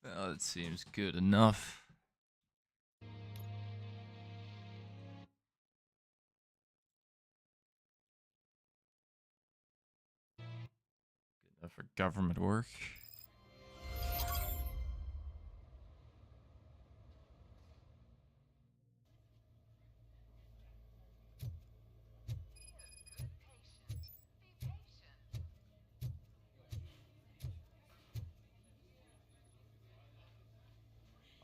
Well, it seems good enough. Good enough for government work.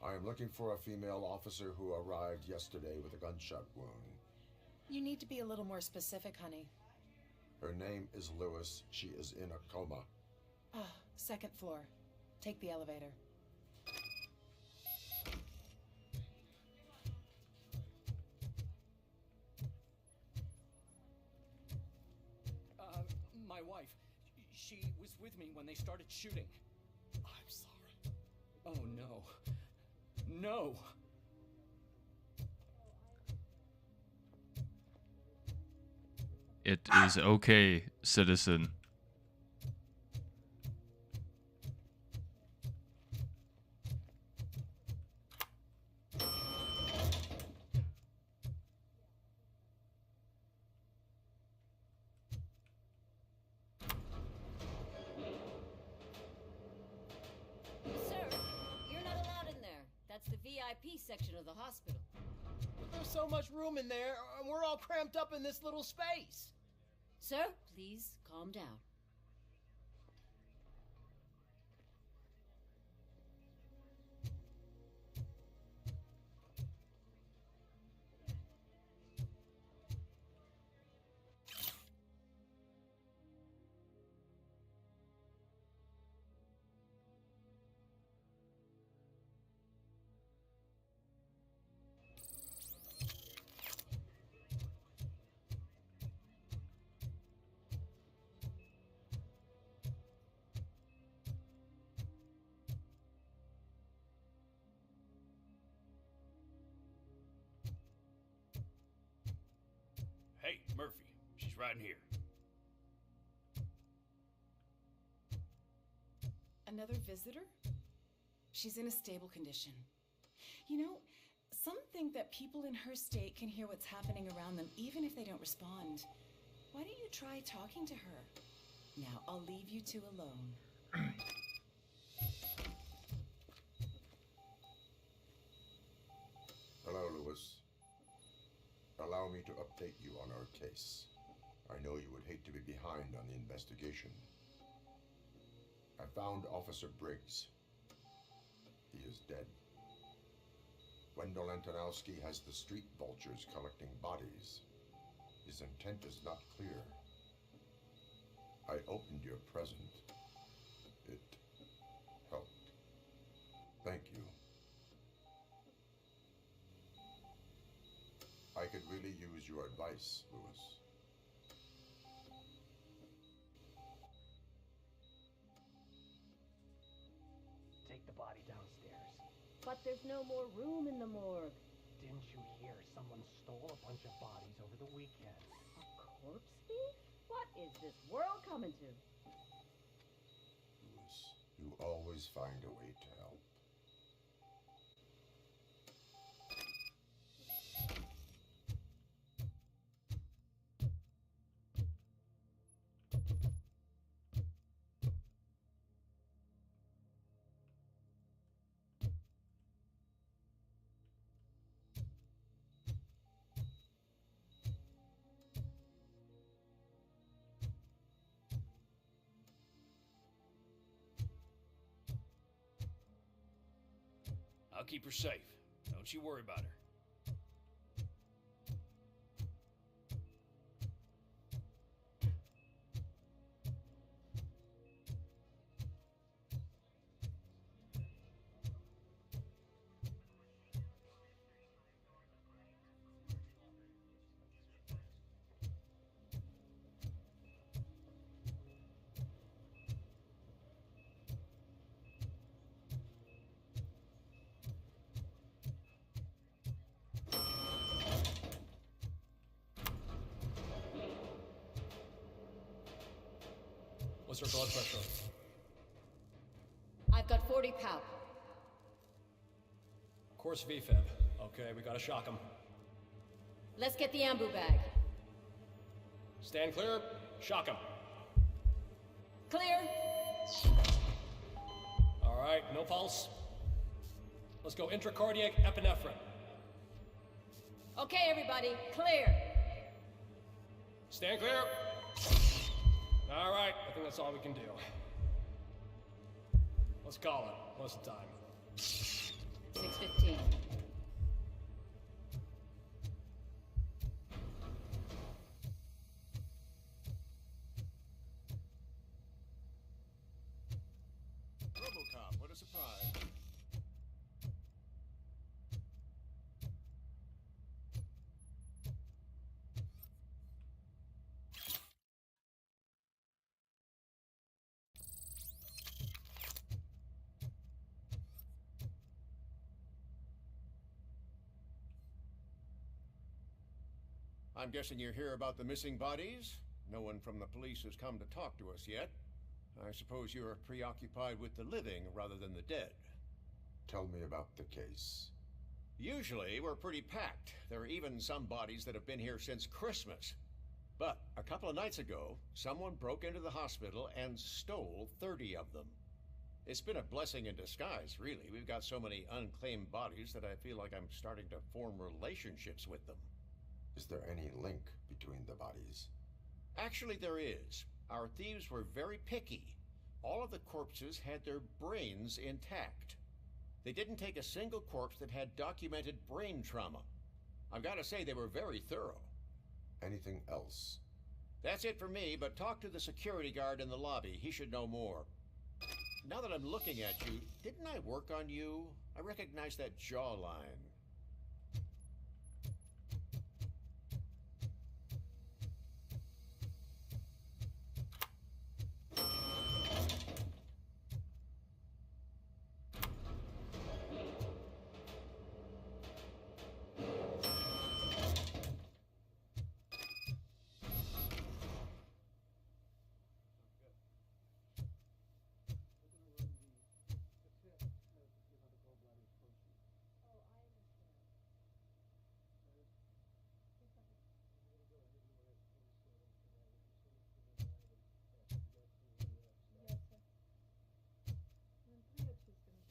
I am looking for a female officer who arrived yesterday with a gunshot wound. You need to be a little more specific, honey. Her name is Lewis. She is in a coma. Ah, second floor. Take the elevator. My wife. She was with me when they started shooting. I'm sorry. Oh, no. No! It is okay, citizen. That's the VIP section of the hospital. But there's so much room in there, and we're all cramped up in this little space. Sir, please calm down. Hey, Murphy. She's right in here. Another visitor? She's in a stable condition. You know, some think that people in her state can hear what's happening around them even if they don't respond. Why don't you try talking to her? Now, I'll leave you two alone. Hello, Lewis. Allow me to update you on our case. I know you would hate to be behind on the investigation. I found Officer Briggs. He is dead. Wendell Antonowski has the street vultures collecting bodies. His intent is not clear. I opened your present. It helped. Thank you. I could really use your advice, Lewis. Take the body downstairs. But there's no more room in the morgue. Didn't you hear someone stole a bunch of bodies over the weekend? A corpse thief? What is this world coming to? Lewis, you always find a way to help. I'll keep her safe. Don't you worry about her. What's her blood pressure? I've got 40 power. course VFib. Okay, we gotta shock him. Let's get the ambu bag. Stand clear, shock him. Clear. All right, no pulse. Let's go intracardiac epinephrine. Okay, everybody, clear. Stand clear. All right, I think that's all we can do. Let's call it. What's the time? 6:15. RoboCop, what a surprise. I'm guessing you're here about the missing bodies? No one from the police has come to talk to us yet. I suppose you're preoccupied with the living rather than the dead. Tell me about the case. Usually, we're pretty packed. There are even some bodies that have been here since Christmas. But a couple of nights ago, someone broke into the hospital and stole 30 of them. It's been a blessing in disguise, really. We've got so many unclaimed bodies that I feel like I'm starting to form relationships with them. Is there any link between the bodies? Actually, there is. Our thieves were very picky. All of the corpses had their brains intact. They didn't take a single corpse that had documented brain trauma. I've got to say, they were very thorough. Anything else? That's it for me, but talk to the security guard in the lobby. He should know more. Now that I'm looking at you, didn't I work on you? I recognize that jawline.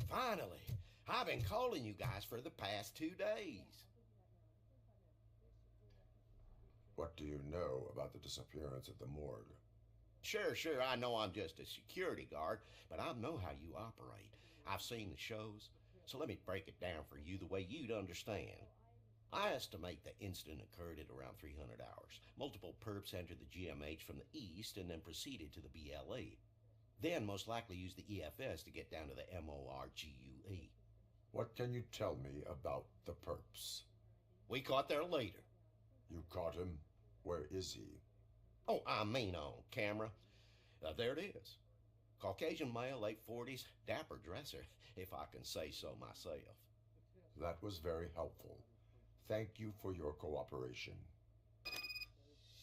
Finally! I've been calling you guys for the past 2 days. What do you know about the disappearance at the morgue? Sure, I know I'm just a security guard, but I know how you operate. I've seen the shows, so let me break it down for you the way you'd understand. I estimate the incident occurred at around 300 hours. Multiple perps entered the GMH from the east and then proceeded to the BLE. Then most likely used the EFS to get down to the MORGUE. What can you tell me about the perps? We caught their leader. You caught him? Where is he? Oh, I mean on camera. There it is. Caucasian male, late 40s, dapper dresser, if I can say so myself. That was very helpful. Thank you for your cooperation.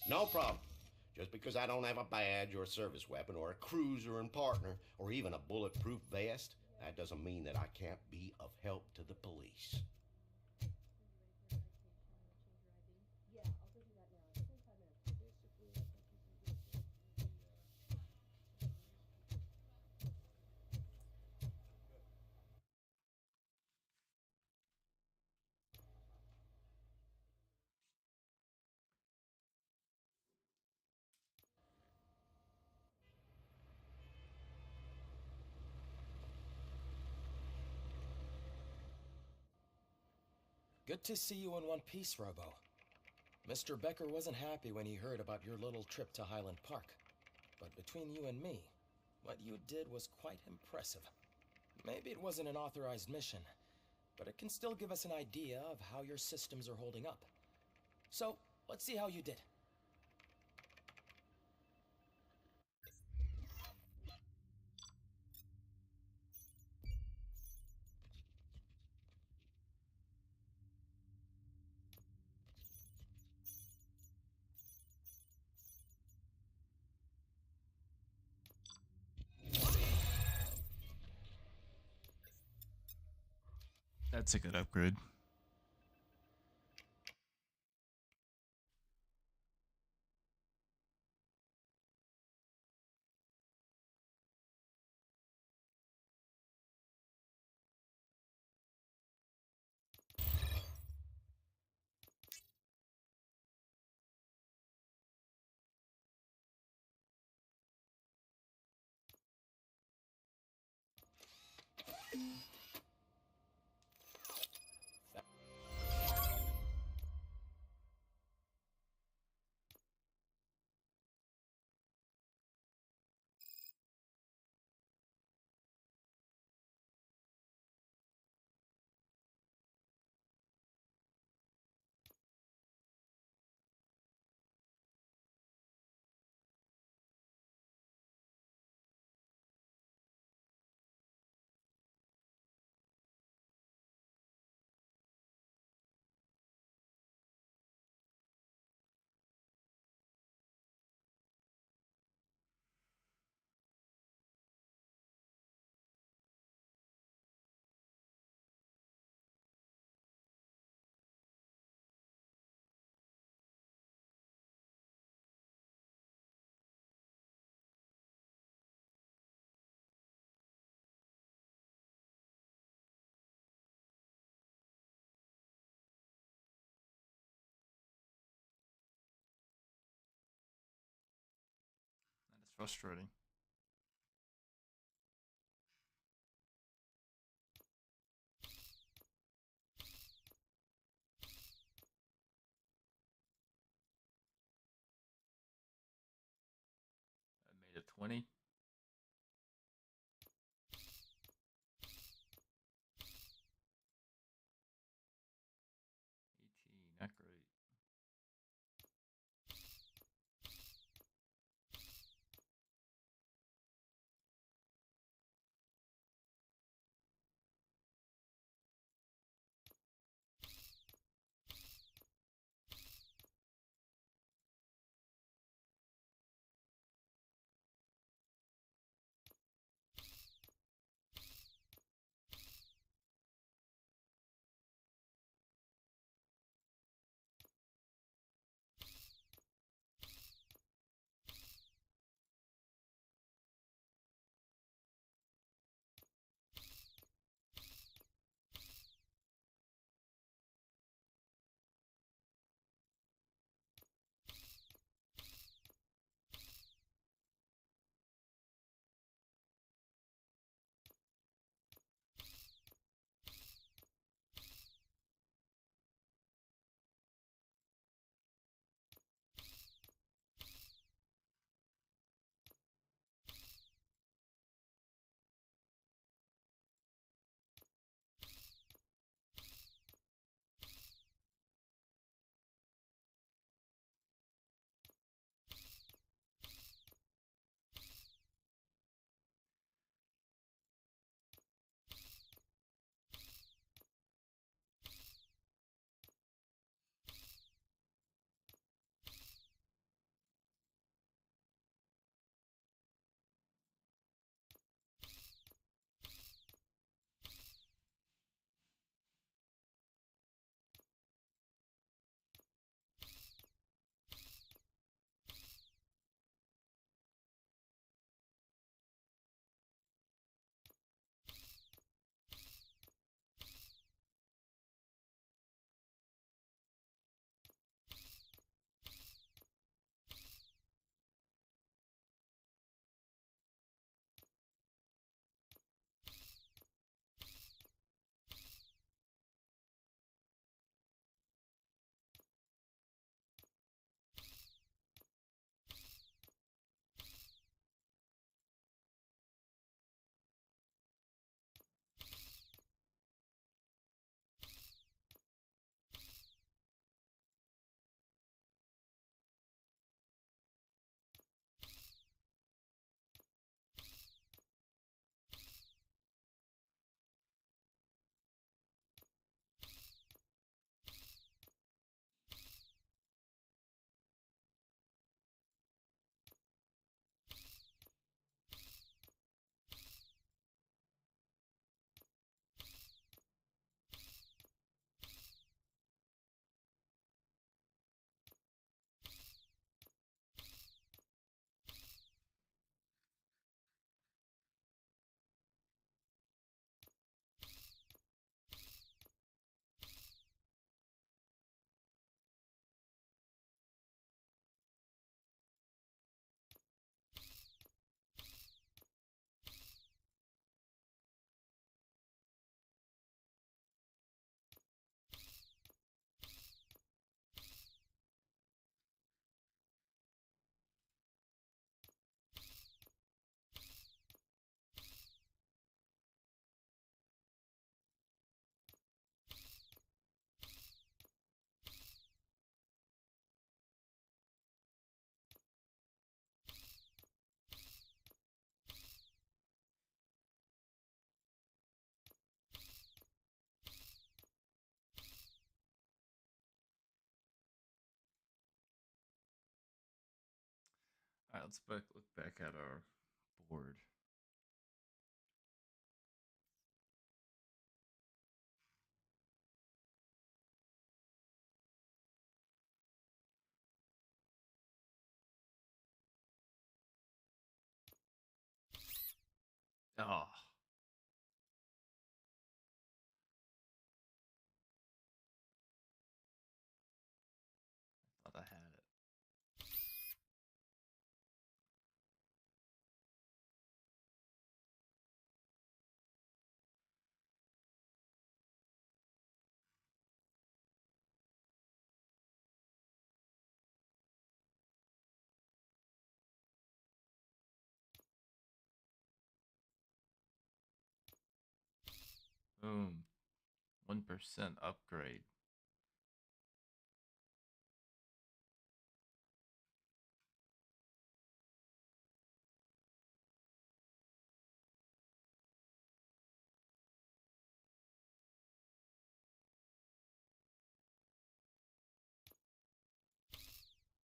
No problem. Just because I don't have a badge or a service weapon or a cruiser and partner or even a bulletproof vest, that doesn't mean that I can't be of help to the police. Good to see you in one piece, Robo. Mr. Becker wasn't happy when he heard about your little trip to Highland Park. But between you and me, what you did was quite impressive. Maybe it wasn't an authorized mission, but it can still give us an idea of how your systems are holding up. So, let's see how you did. That's a good upgrade. That is frustrating. I made it 20. 18, not great. let's look back at our board. Oh. I thought I had it. Boom. 1% upgrade.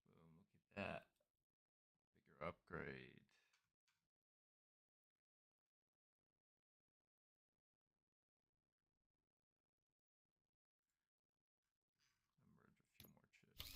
Boom, look at that. Bigger upgrade. Merge a few more chips.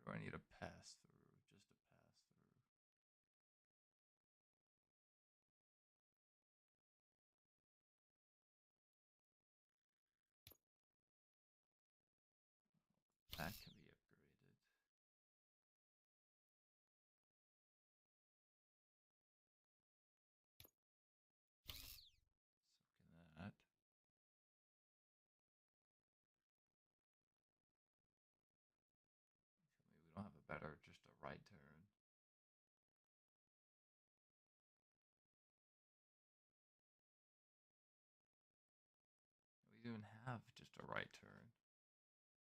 Where do I need a pass through? Just a pass through. That can be upgraded. So can that. Maybe we don't have a better, just a right turn. We don't even have just a right turn. How about that?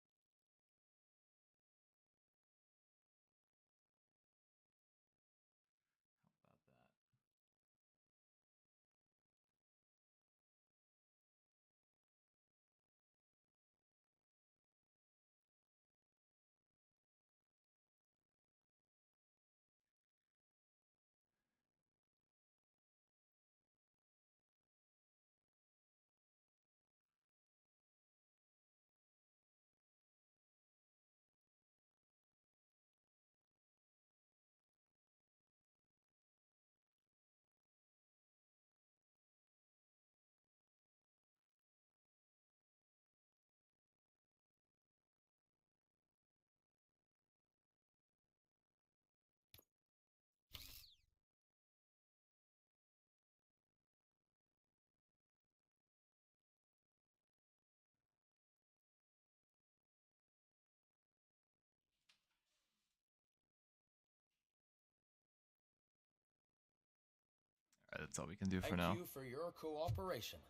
All right, that's all we can do for now. Thank you for your cooperation.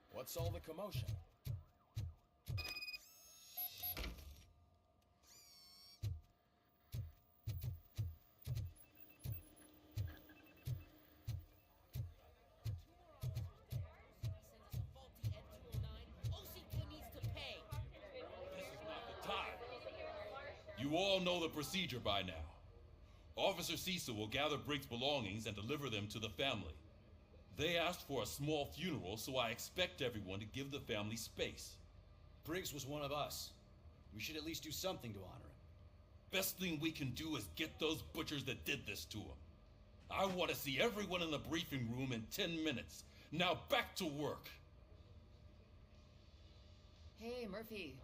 What's all the commotion? You all know the procedure by now. Officer Cecil will gather Briggs' belongings and deliver them to the family. They asked for a small funeral, so I expect everyone to give the family space. Briggs was one of us. We should at least do something to honor him. Best thing we can do is get those butchers that did this to him. I want to see everyone in the briefing room in 10 minutes. Now back to work. Hey, Murphy.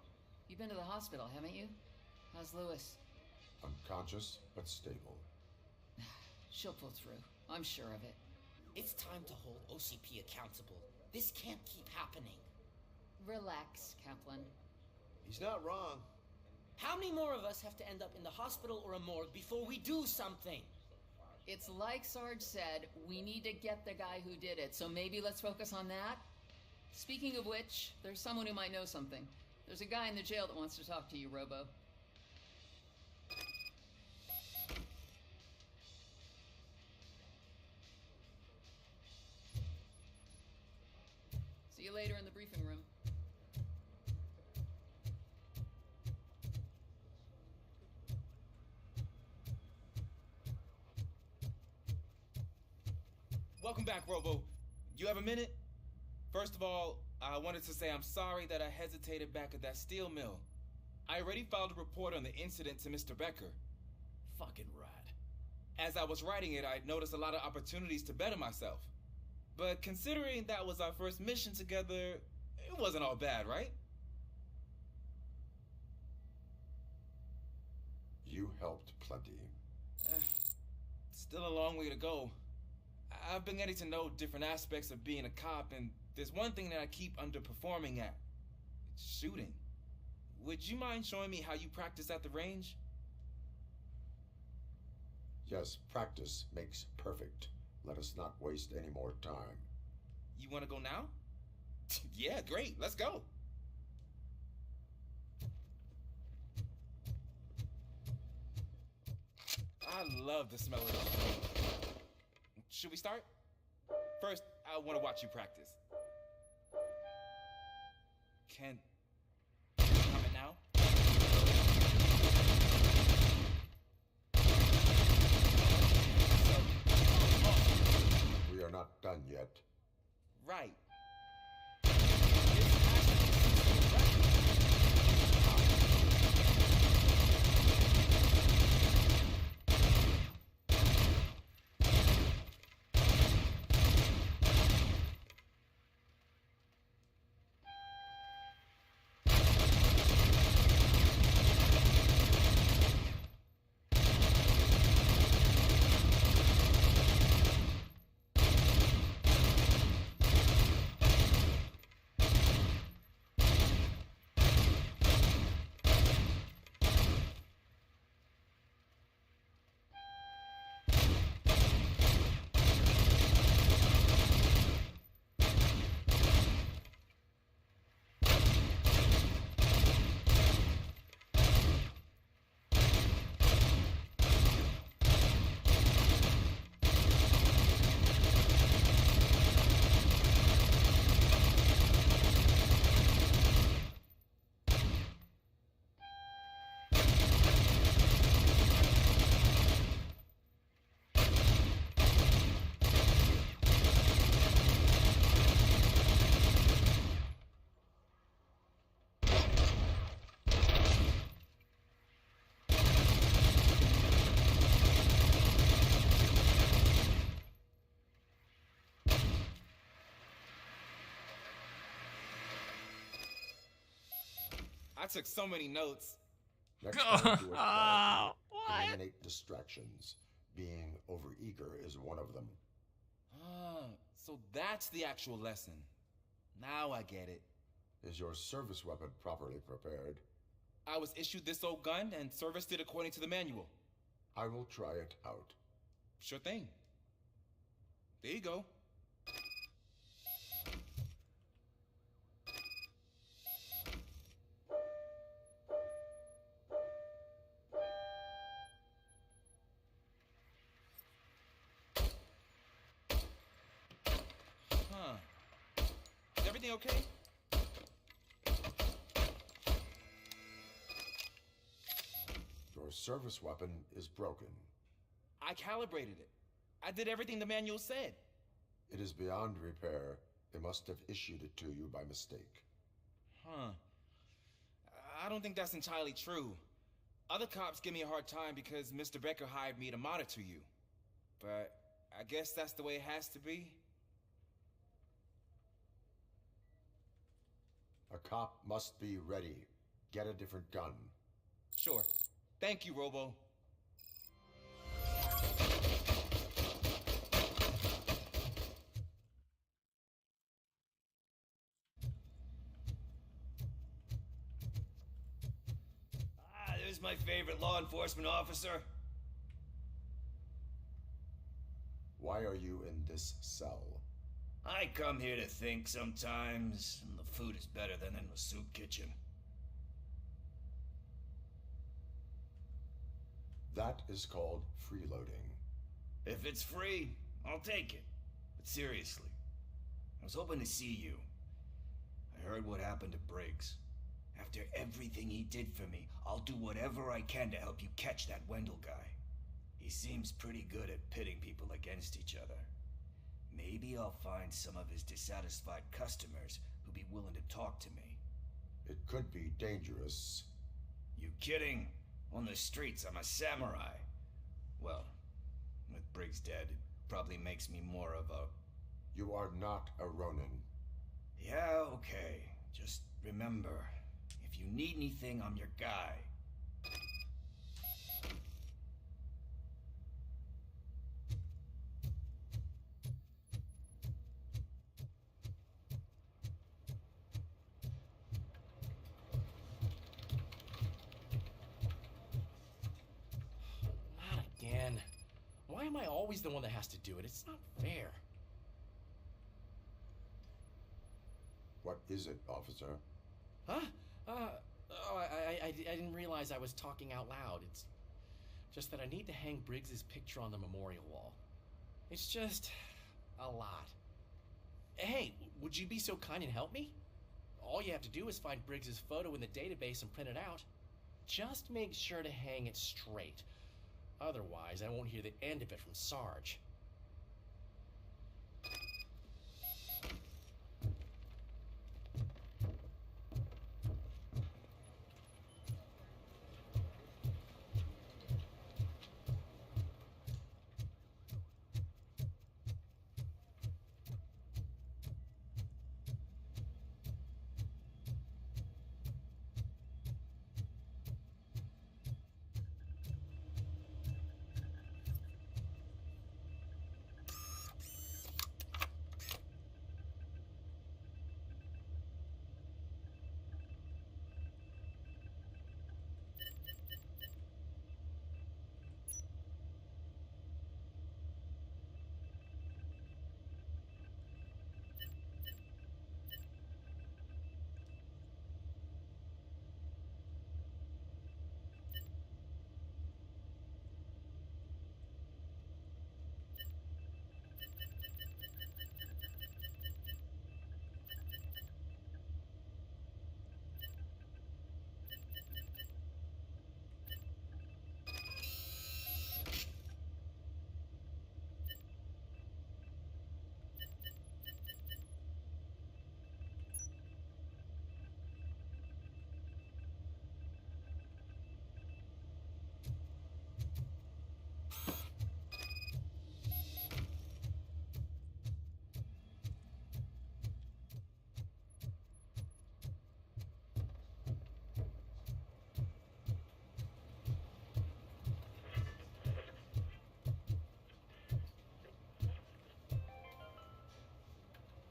You've been to the hospital, haven't you? How's Lewis? Unconscious, but stable. She'll pull through. I'm sure of it. It's time to hold OCP accountable. This can't keep happening. Relax, Kaplan. He's not wrong. How many more of us have to end up in the hospital or a morgue before we do something? It's like Sarge said, we need to get the guy who did it, so maybe let's focus on that? Speaking of which, there's someone who might know something. There's a guy in the jail that wants to talk to you, Robo. See you later in the briefing room. Welcome back, Robo. You have a minute? First of all, I wanted to say I'm sorry that I hesitated back at that steel mill. I already filed a report on the incident to Mr. Becker. Fucking rad. As I was writing it, I noticed a lot of opportunities to better myself. But considering that was our first mission together, it wasn't all bad, right? You helped plenty. Still a long way to go. I've been getting to know different aspects of being a cop, and there's one thing that I keep underperforming at. It's shooting. Would you mind showing me how you practice at the range? Yes, practice makes perfect. Let us not waste any more time. You want to go now? Yeah, great. Let's go. I love the smell of this. Should we start? First, I want to watch you practice. Can you comment now? We are not done yet. Right. I took so many notes. Next time you attack, eliminate distractions. Being overeager is one of them. Ah, so that's the actual lesson. Now I get it. Is your service weapon properly prepared? I was issued this old gun and serviced it according to the manual. I will try it out. Sure thing. There you go. Is everything okay? Your service weapon is broken. I calibrated it. I did everything the manual said. It is beyond repair. They must have issued it to you by mistake. Huh. I don't think that's entirely true. Other cops give me a hard time because Mr. Becker hired me to monitor you. But I guess that's the way it has to be. A cop must be ready. Get a different gun. Sure. Thank you, Robo. There's my favorite law enforcement officer. Why are you in this cell? I come here to think sometimes, and the food is better than in the soup kitchen. That is called freeloading. If it's free, I'll take it. But seriously, I was hoping to see you. I heard what happened to Briggs. After everything he did for me, I'll do whatever I can to help you catch that Wendell guy. He seems pretty good at pitting people against each other. Maybe I'll find some of his dissatisfied customers who'll be willing to talk to me. It could be dangerous. You kidding? On the streets, I'm a samurai. Well, with Briggs dead, it probably makes me more of a... You are not a Ronin. Yeah, okay. Just remember, if you need anything, I'm your guy. Not again. Why am I always the one that has to do it? It's not fair. What is it, officer? Huh? I didn't realize I was talking out loud. It's just that I need to hang Briggs's picture on the memorial wall. It's just a lot. Hey, would you be so kind and help me? All you have to do is find Briggs's photo in the database and print it out. Just make sure to hang it straight. Otherwise, I won't hear the end of it from Sarge.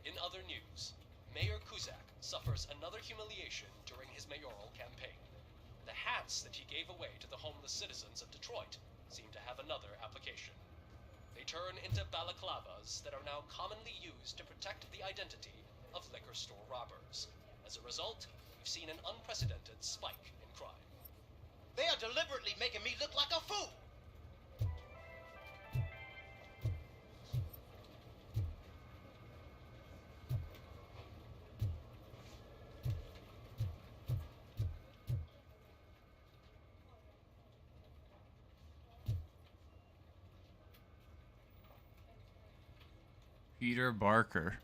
In other news, Mayor Kuzak suffers another humiliation during his mayoral campaign. The hats that he gave away to the homeless citizens of Detroit seem to have another application. They turn into balaclavas that are now commonly used to protect the identity of liquor store robbers. As a result, we've seen an unprecedented spike in crime. They are deliberately making me look like a fool! Peter Barker.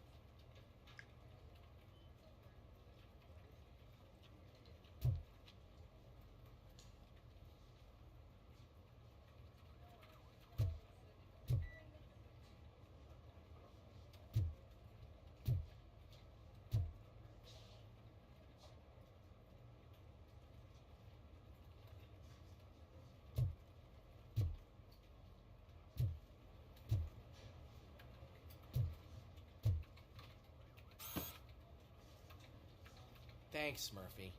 Thanks, Murphy.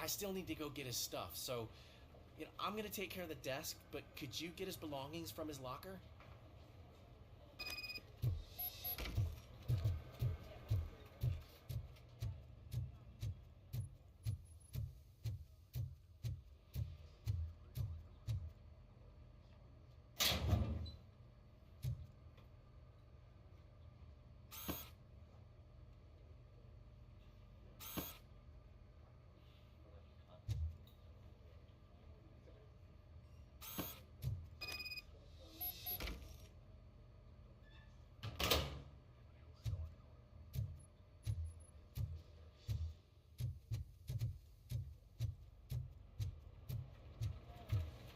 I still need to go get his stuff, so I'm gonna take care of the desk, but could you get his belongings from his locker?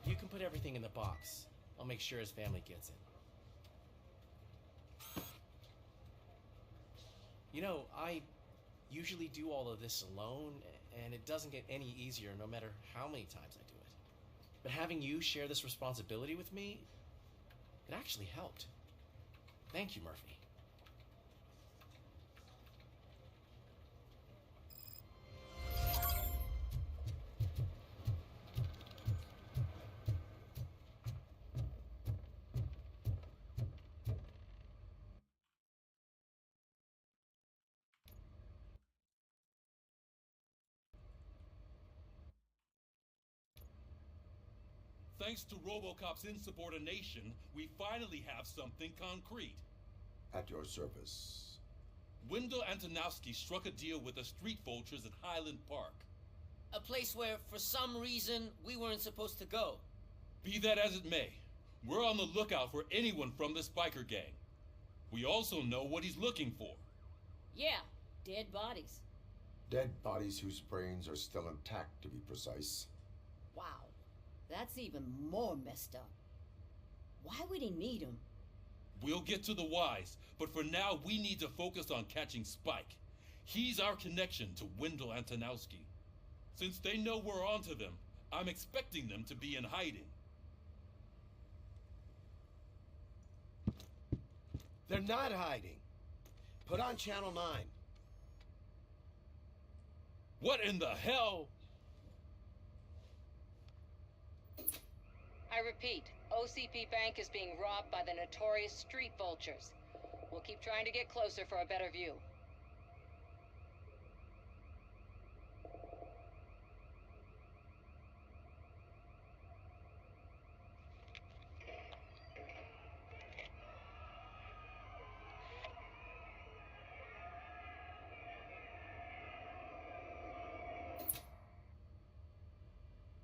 You can put everything in the box. I'll make sure his family gets it. I usually do all of this alone, and it doesn't get any easier no matter how many times I do it. But having you share this responsibility with me, it actually helped. Thank you, Murphy. Thanks to RoboCop's insubordination, we finally have something concrete. At your service. Wendell Antonowski struck a deal with the street vultures at Highland Park. A place where, for some reason, we weren't supposed to go. Be that as it may, we're on the lookout for anyone from this biker gang. We also know what he's looking for. Yeah, dead bodies. Dead bodies whose brains are still intact, to be precise. Wow, that's even more messed up. Why would he need them? We'll get to the whys, but for now we need to focus on catching Spike. He's our connection to Wendell Antonowski. Since they know we're onto them, I'm expecting them to be in hiding. They're not hiding. Put on Channel 9. What in the hell? I repeat, OCP Bank is being robbed by the notorious street vultures. We'll keep trying to get closer for a better view.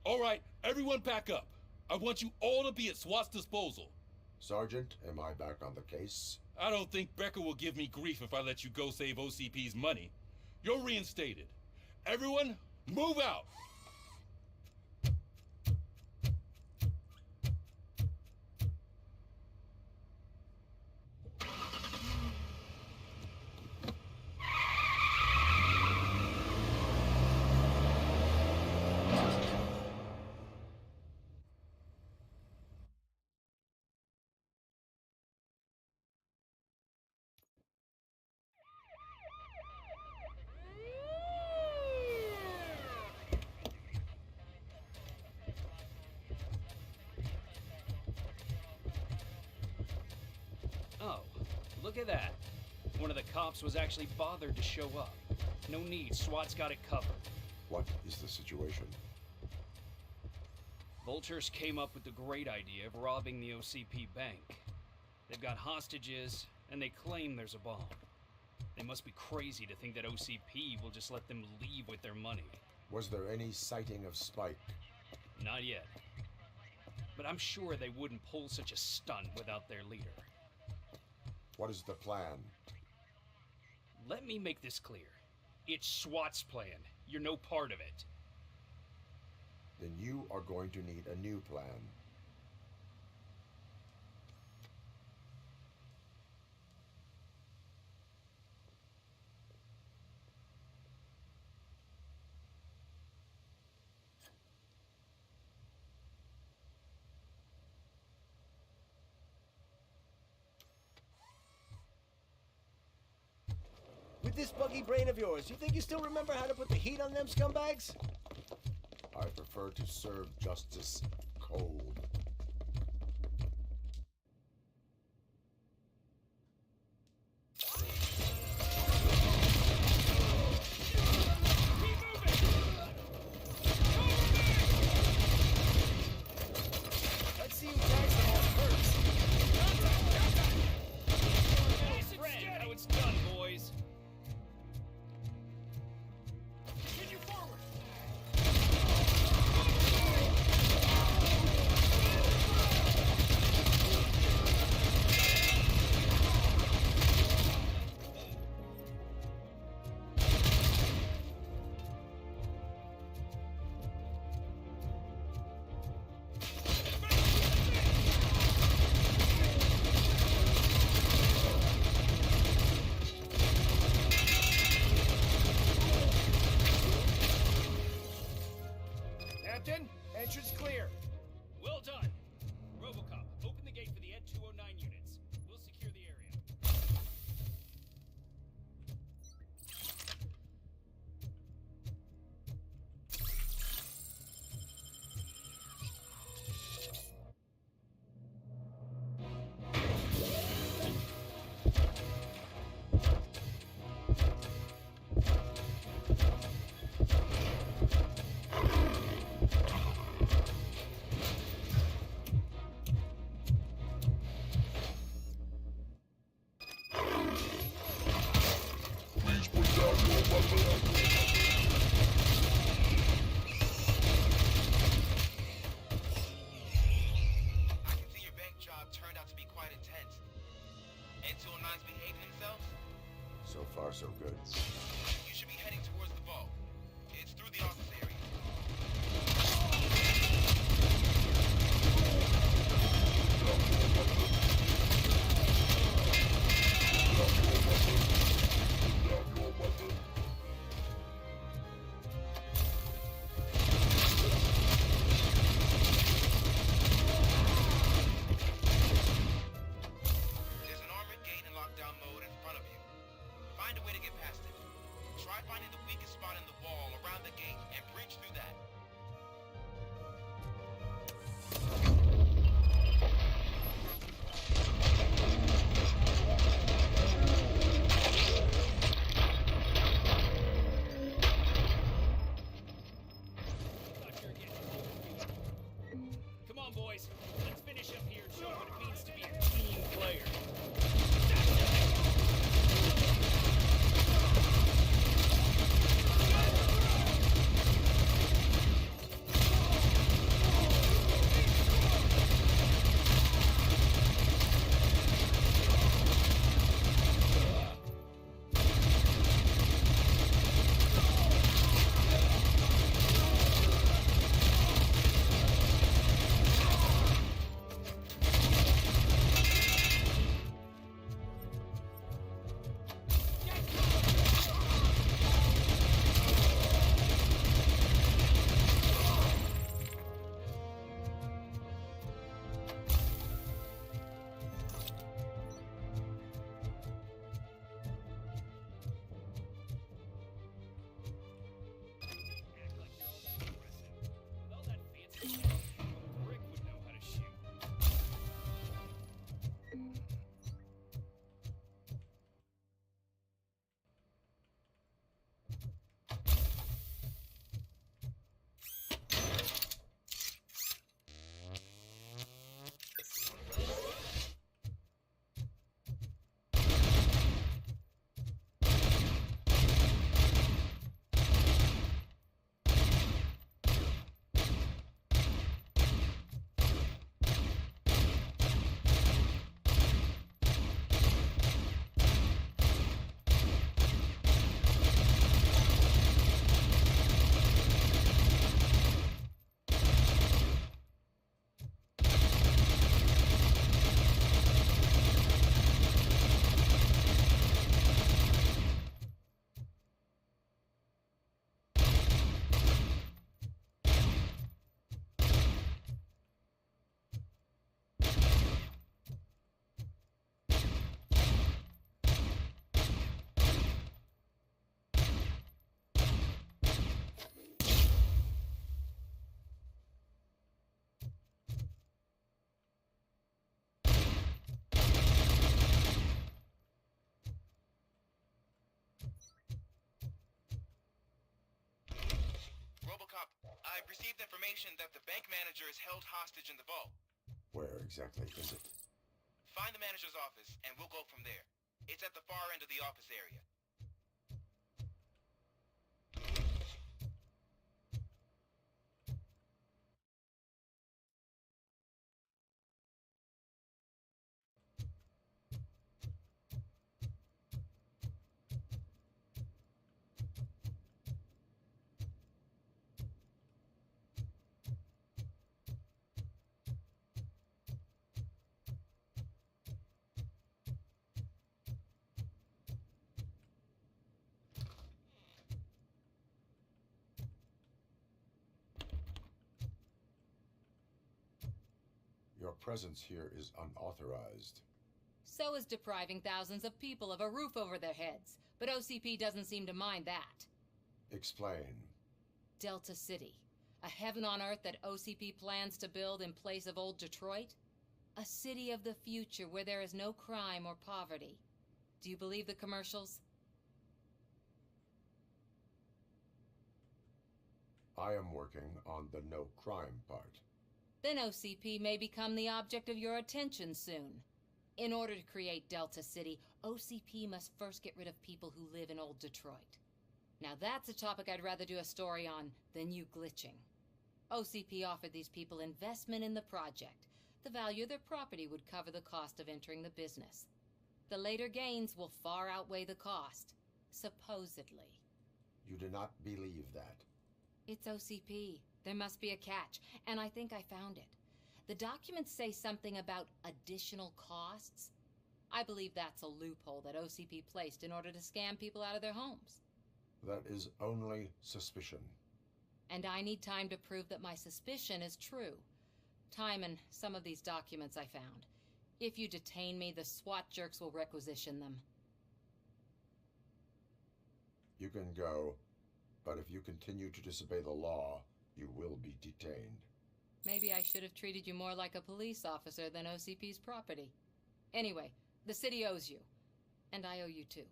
All right, everyone back up. I want you all to be at SWAT's disposal. Sergeant, am I back on the case? I don't think Becker will give me grief if I let you go save OCP's money. You're reinstated. Everyone, move out! Oh, look at that. One of the cops was actually bothered to show up. No need, SWAT's got it covered. What is the situation? Vultures came up with the great idea of robbing the OCP bank. They've got hostages, and they claim there's a bomb. They must be crazy to think that OCP will just let them leave with their money. Was there any sighting of Spike? Not yet. But I'm sure they wouldn't pull such a stunt without their leader. What is the plan? Let me make this clear. It's SWAT's plan. You're no part of it. Then you are going to need a new plan. With this buggy brain of yours, you think you still remember how to put the heat on them scumbags? I prefer to serve justice cold. Let's see who carries the most hurts. Friend, how it's done, boys. Continue forward. Captain, entrance clear. Well done. RoboCop, open the gate for the Ed 209 units. We'll secure the area. I can see your bank job turned out to be quite intense. N209's behaving themselves? So far, so good. You should be heading towards the vault. It's through the office area. There's an armored gate in lockdown mode in front of you. Find a way to get past it. Try finding the weak I've received information that the bank manager is held hostage in the vault. Where exactly is it? Find the manager's office, and we'll go from there. It's at the far end of the office area. Your presence here is unauthorized. So is depriving thousands of people of a roof over their heads. But OCP doesn't seem to mind that. Explain. Delta City. A heaven on earth that OCP plans to build in place of old Detroit? A city of the future where there is no crime or poverty. Do you believe the commercials? I am working on the no crime part. Then OCP may become the object of your attention soon. In order to create Delta City, OCP must first get rid of people who live in old Detroit. Now that's a topic I'd rather do a story on than you glitching. OCP offered these people investment in the project. The value of their property would cover the cost of entering the business. The later gains will far outweigh the cost, supposedly. You do not believe that. It's OCP. There must be a catch, and I think I found it. The documents say something about additional costs. I believe that's a loophole that OCP placed in order to scam people out of their homes. That is only suspicion. And I need time to prove that my suspicion is true. Time and some of these documents I found. If you detain me, the SWAT jerks will requisition them. You can go, but if you continue to disobey the law, you will be detained. Maybe I should have treated you more like a police officer than OCP's property. Anyway, the city owes you. And I owe you too.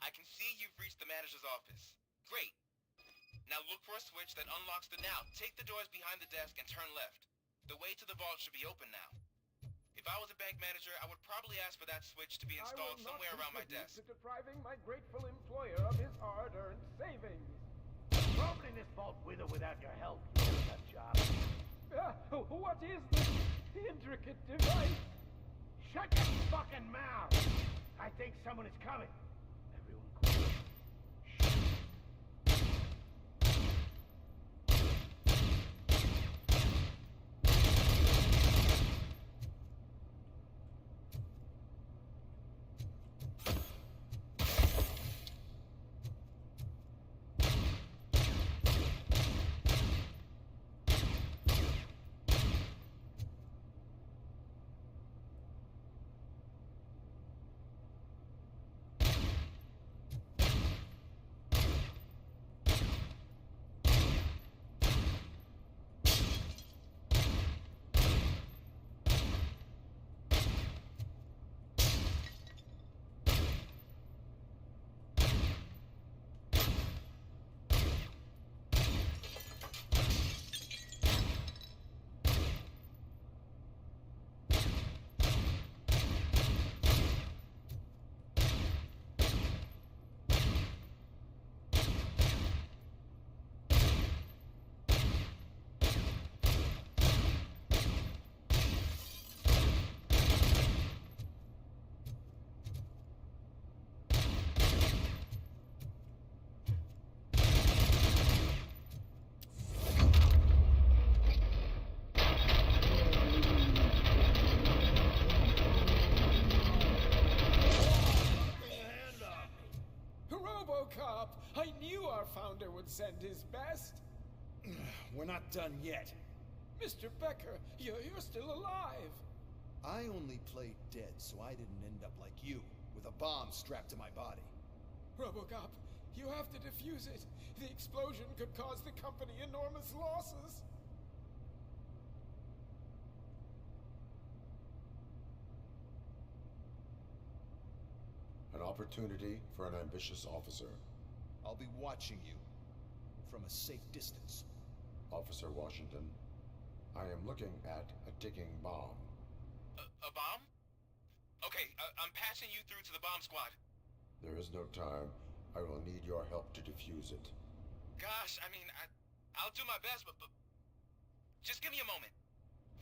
I can see you've reached the manager's office. Great. Now look for a switch that unlocks the now. Take the doors behind the desk and turn left. The way to the vault should be open now. If I was a bank manager, I would probably ask for that switch to be installed somewhere around my desk. To depriving my grateful employer of his hard-earned savings. Opening this vault with or without your help, you do that job. What is this intricate device? Shut your fucking mouth! I think someone is coming. Everyone quiet. RoboCop! I knew our founder would send his best. We're not done yet. Mr. Becker, you're still alive. I only played dead, so I didn't end up like you, with a bomb strapped to my body. RoboCop, you have to defuse it. The explosion could cause the company enormous losses. opportunity for an ambitious officer. I'll be watching you from a safe distance. Officer Washington, I am looking at a ticking bomb. A bomb? Okay, I'm passing you through to the bomb squad. There is no time. I will need your help to defuse it. Gosh, I mean, I'll do my best, but just give me a moment.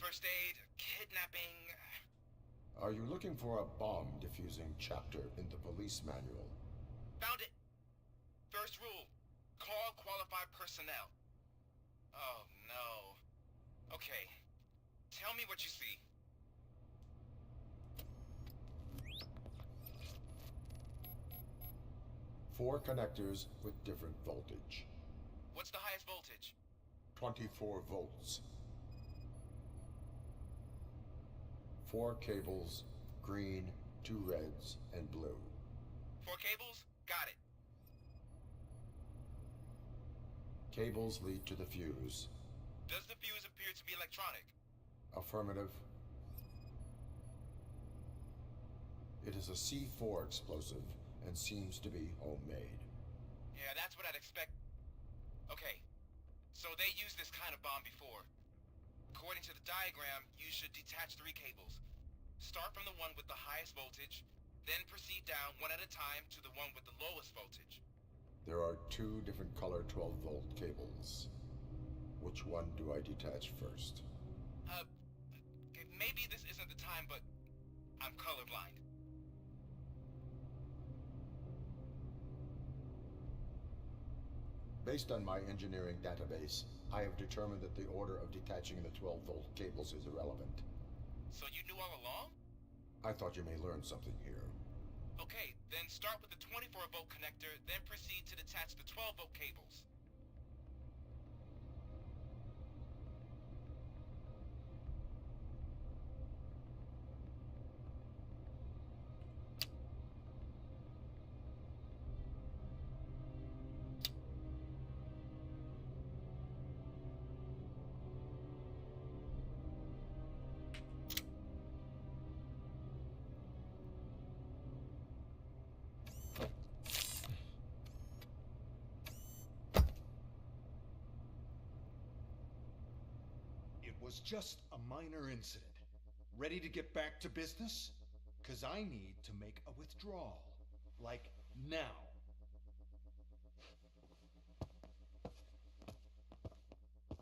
First aid, kidnapping... Are you looking for a bomb defusing chapter in the police manual? Found it. First rule, call qualified personnel. Oh, no. Okay, tell me what you see. Four connectors with different voltage. What's the highest voltage? 24 volts. 4 cables, green, 2 reds, and blue. 4 cables? Got it. Cables lead to the fuse. Does the fuse appear to be electronic? Affirmative. It is a C4 explosive and seems to be homemade. Yeah, that's what I'd expect. Okay, so they used this kind of bomb before. According to the diagram, you should detach 3 cables. Start from the one with the highest voltage, then proceed down one at a time to the one with the lowest voltage. There are 2 different color 12-volt cables. Which one do I detach first? Okay, maybe this isn't the time, but I'm colorblind. Based on my engineering database, I have determined that the order of detaching the 12-volt cables is irrelevant. So you knew all along? I thought you may learn something here. Okay, then start with the 24-volt connector, then proceed to detach the 12-volt cables. It was just a minor incident. Ready to get back to business? 'Cause I need to make a withdrawal. Like, now.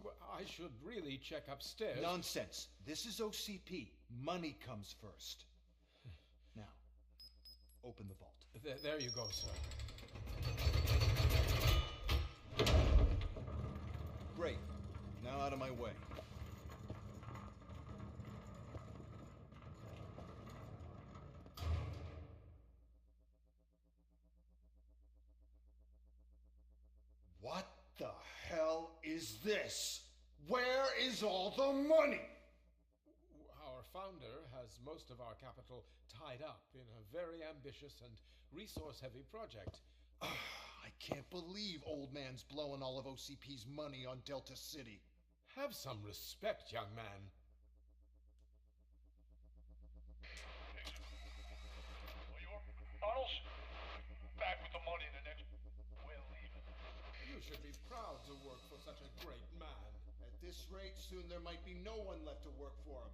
Well, I should really check upstairs. Nonsense. This is OCP. Money comes first. Now, open the vault. There you go, sir. Great. Now out of my way. What the hell is this? Where is all the money? Our founder has most of our capital tied up in a very ambitious and resource-heavy project. I can't believe old man's blowing all of OCP's money on Delta City. Have some respect, young man. Arnold, back with the money in the next... We're leaving. You should be proud to work for such a great man. At this rate, soon there might be no one left to work for him.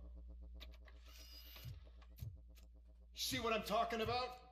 See what I'm talking about?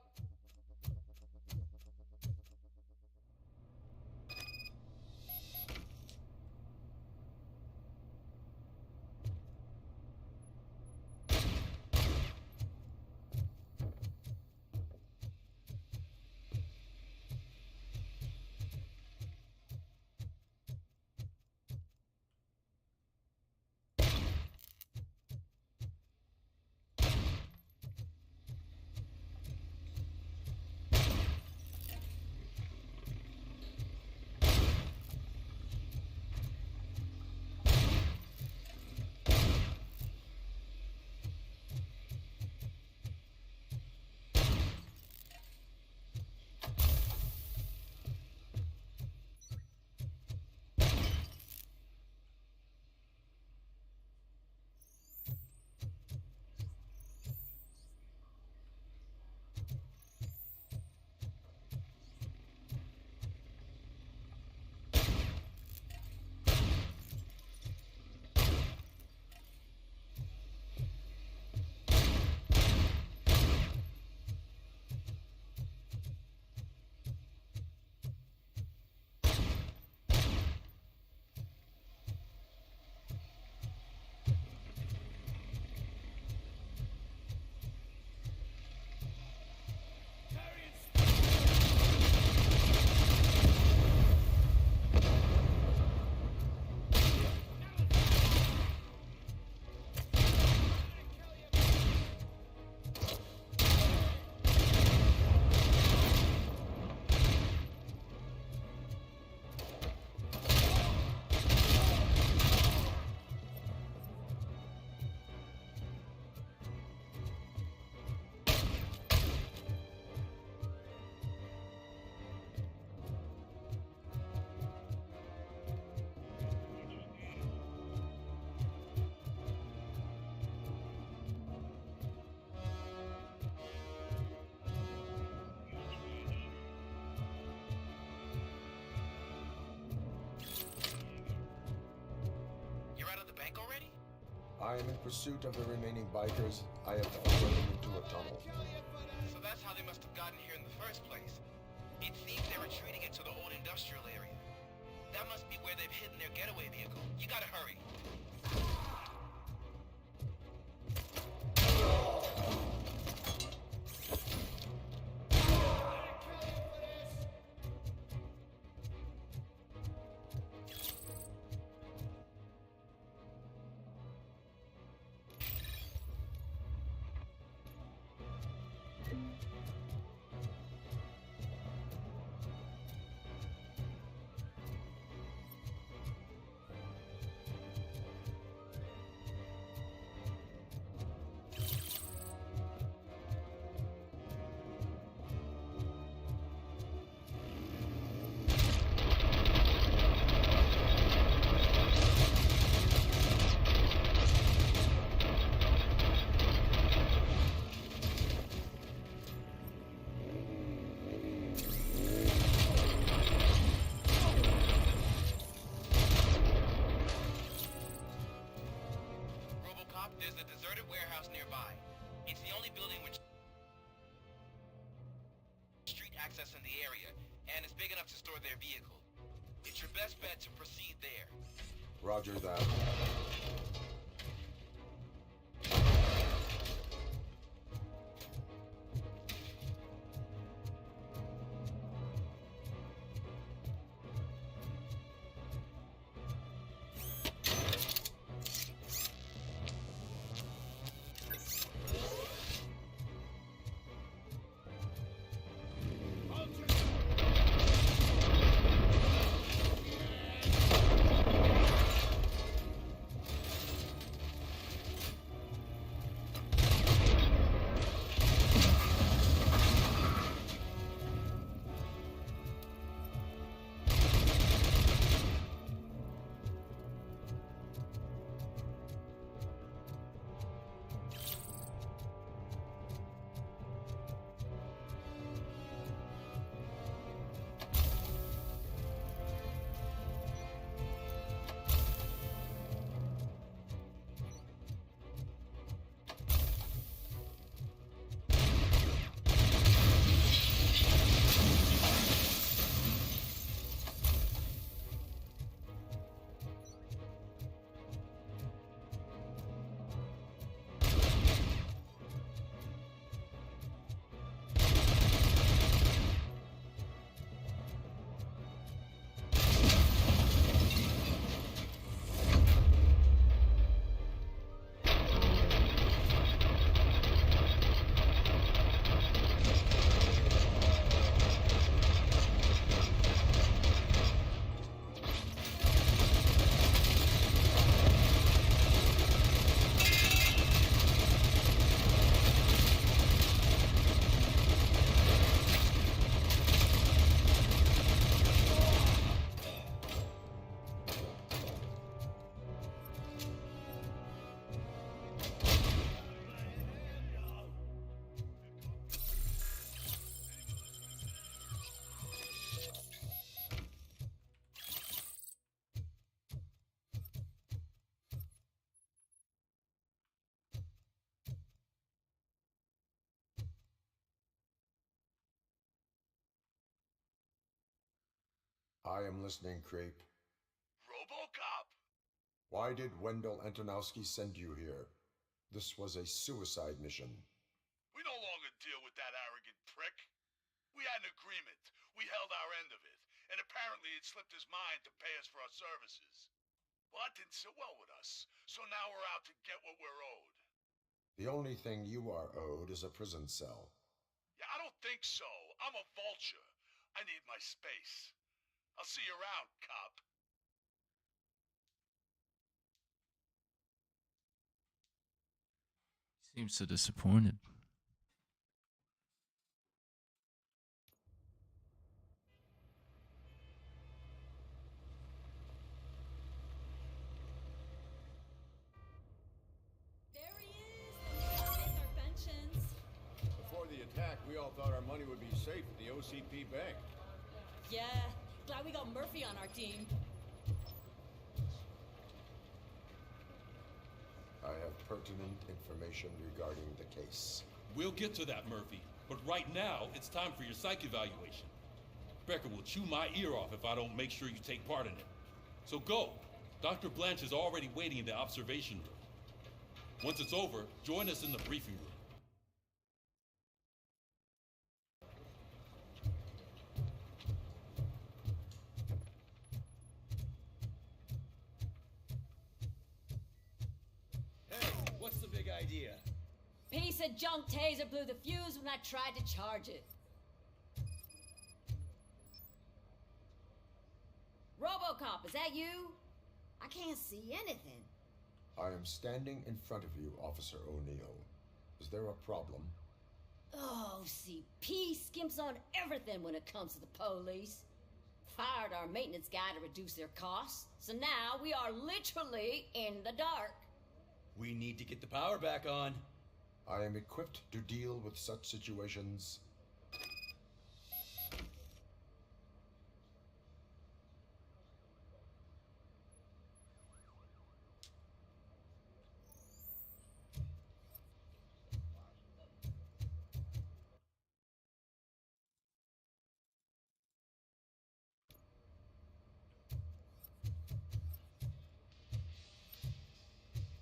I am in pursuit of the remaining bikers. I have followed them into a tunnel. So that's how they must have gotten here in the first place. It seems they're retreating into the old industrial area. That must be where they've hidden their getaway vehicle. You gotta hurry. RoboCop, there's a deserted warehouse nearby. It's the only building with street access in the area, and it's big enough to store their vehicle. It's your best bet to proceed there. Roger that. I am listening, Creep. RoboCop! Why did Wendell Antonowski send you here? This was a suicide mission. We no longer deal with that arrogant prick. We had an agreement. We held our end of it. And apparently it slipped his mind to pay us for our services. Well, that didn't sit well with us. So now we're out to get what we're owed. The only thing you are owed is a prison cell. Yeah, I don't think so. I'm a vulture. I need my space. I'll see you around, cop. Seems so disappointed. There he is! Our pensions. Before the attack, we all thought our money would be safe at the OCP bank. Yeah, glad we got Murphy on our team. I pertinent information regarding the case. We'll get to that, Murphy. But right now, it's time for your psych evaluation. Becker will chew my ear off if I don't make sure you take part in it. So go. Dr. Blanche is already waiting in the observation room. Once it's over, join us in the briefing room. Hey, what's the big idea? Piece of junk taser blew the fuse when I tried to charge it. RoboCop, is that you? I can't see anything. I am standing in front of you, Officer O'Neill. Is there a problem? Oh, OCP skimps on everything when it comes to the police. Fired our maintenance guy to reduce their costs, so now we are literally in the dark. We need to get the power back on. I am equipped to deal with such situations.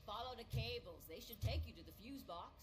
Follow the cables. They should take you to the fuse box.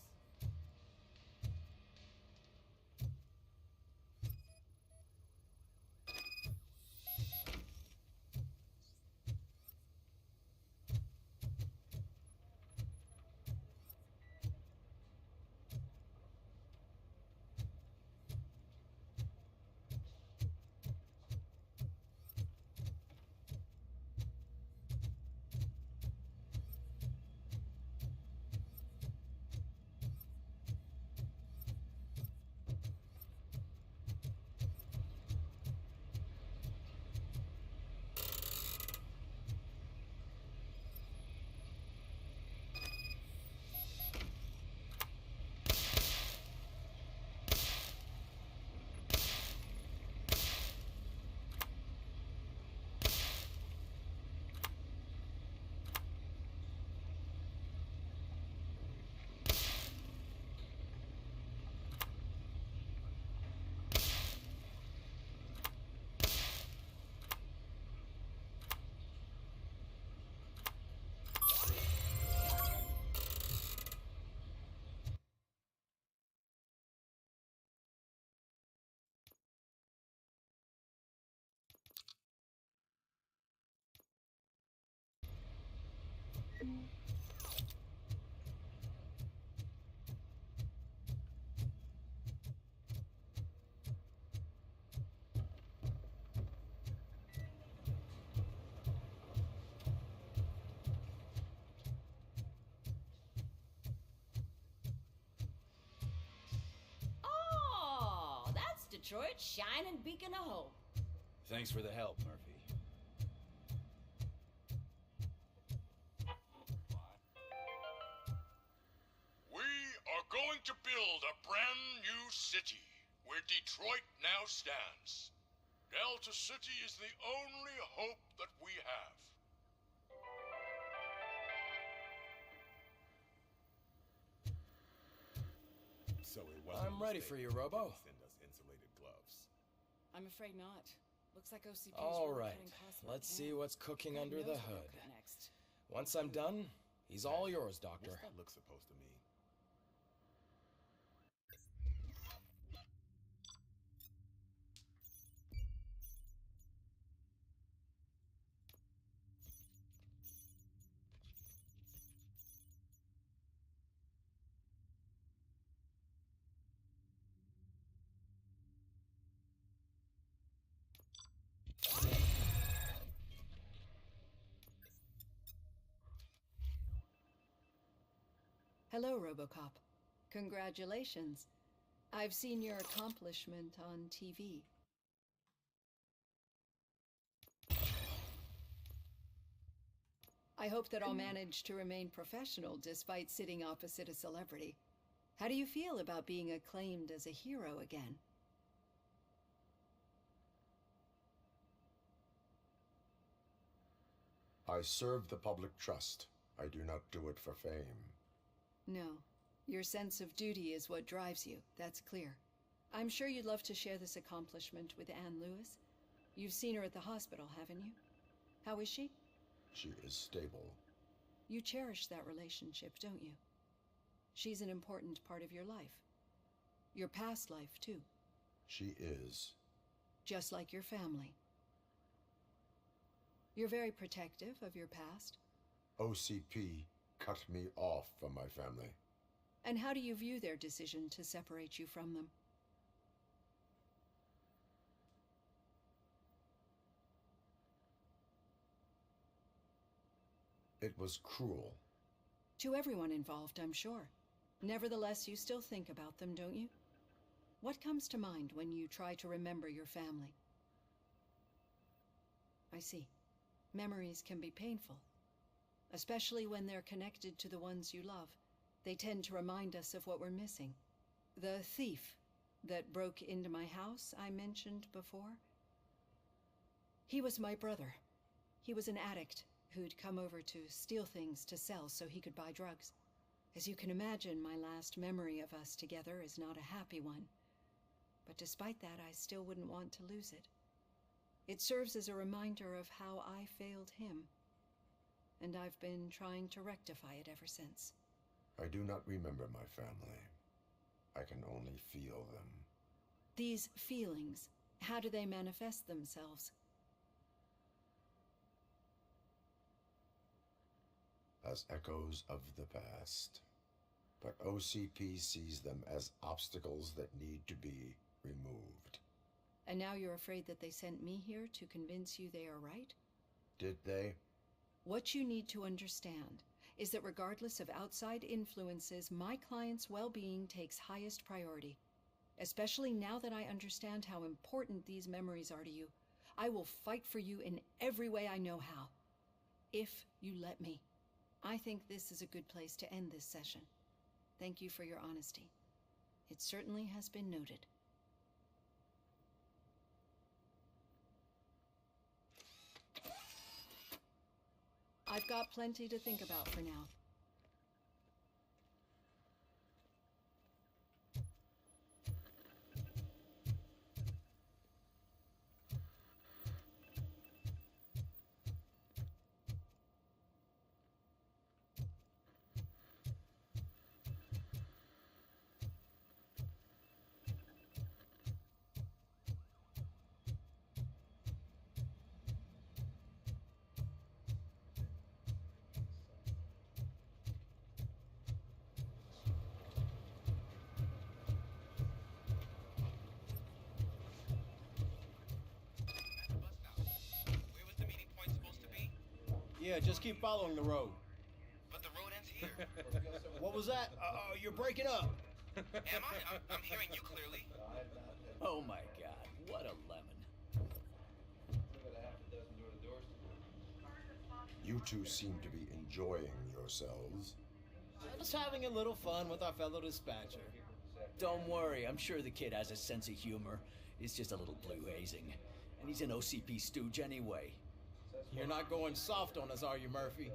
Oh, that's Detroit's shining beacon of hope. Thanks for the help, Murphy. We are going to build a brand new city where Detroit now stands. Delta City is the only hope that we have. So it wasn't I'm ready for you, Robo. Send us insulated gloves. I'm afraid not. Looks like OCP is All really right, cutting costs let's right see now. what's cooking God under knows the what they'll hood. cut next. Once I'm done, he's all yours, Doctor. What's that look supposed to mean? Hello, RoboCop. Congratulations. I've seen your accomplishment on TV. I hope that I'll manage to remain professional despite sitting opposite a celebrity. How do you feel about being acclaimed as a hero again? I serve the public trust. I do not do it for fame. No. Your sense of duty is what drives you, that's clear. I'm sure you'd love to share this accomplishment with Anne Lewis. You've seen her at the hospital, haven't you? How is she? She is stable. You cherish that relationship, don't you? She's an important part of your life. Your past life, too. She is. Just like your family. You're very protective of your past. OCP cut me off from my family. And how do you view their decision to separate you from them? It was cruel. To everyone involved, I'm sure. Nevertheless, you still think about them, don't you? What comes to mind when you try to remember your family? I see. Memories can be painful, especially when they're connected to the ones you love. They tend to remind us of what we're missing. The thief that broke into my house I mentioned before? He was my brother. He was an addict who'd come over to steal things to sell so he could buy drugs. As you can imagine, my last memory of us together is not a happy one. But despite that, I still wouldn't want to lose it. It serves as a reminder of how I failed him. And I've been trying to rectify it ever since. I do not remember my family. I can only feel them. These feelings, how do they manifest themselves? As echoes of the past. But OCP sees them as obstacles that need to be removed. And now you're afraid that they sent me here to convince you they are right? Did they? What you need to understand is that regardless of outside influences, my client's well-being takes highest priority. Especially now that I understand how important these memories are to you. I will fight for you in every way I know how. If you let me. I think this is a good place to end this session. Thank you for your honesty. It certainly has been noted. I've got plenty to think about for now. Yeah, just keep following the road. But the road ends here. What was that? You're breaking up. Am I? I'm hearing you clearly. Oh my god, what a lemon. You two seem to be enjoying yourselves. Just having a little fun with our fellow dispatcher. Don't worry, I'm sure the kid has a sense of humor. It's just a little blue hazing. And he's an OCP stooge anyway. You're not going soft on us, are you, Murphy?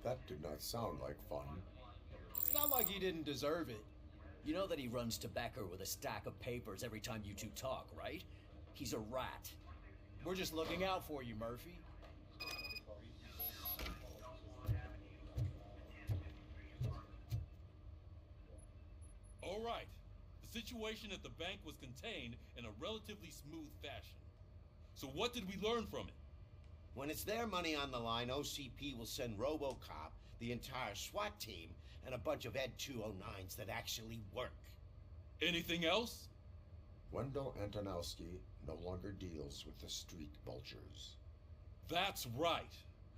That did not sound like fun. It's not like he didn't deserve it. You know that he runs to Becker with a stack of papers every time you two talk, right? He's a rat. We're just looking out for you, Murphy. All right. The situation at the bank was contained in a relatively smooth fashion. So what did we learn from it? When it's their money on the line, OCP will send RoboCop, the entire SWAT team, and a bunch of Ed 209s that actually work. Anything else? Wendell Antonowski no longer deals with the street vultures. That's right.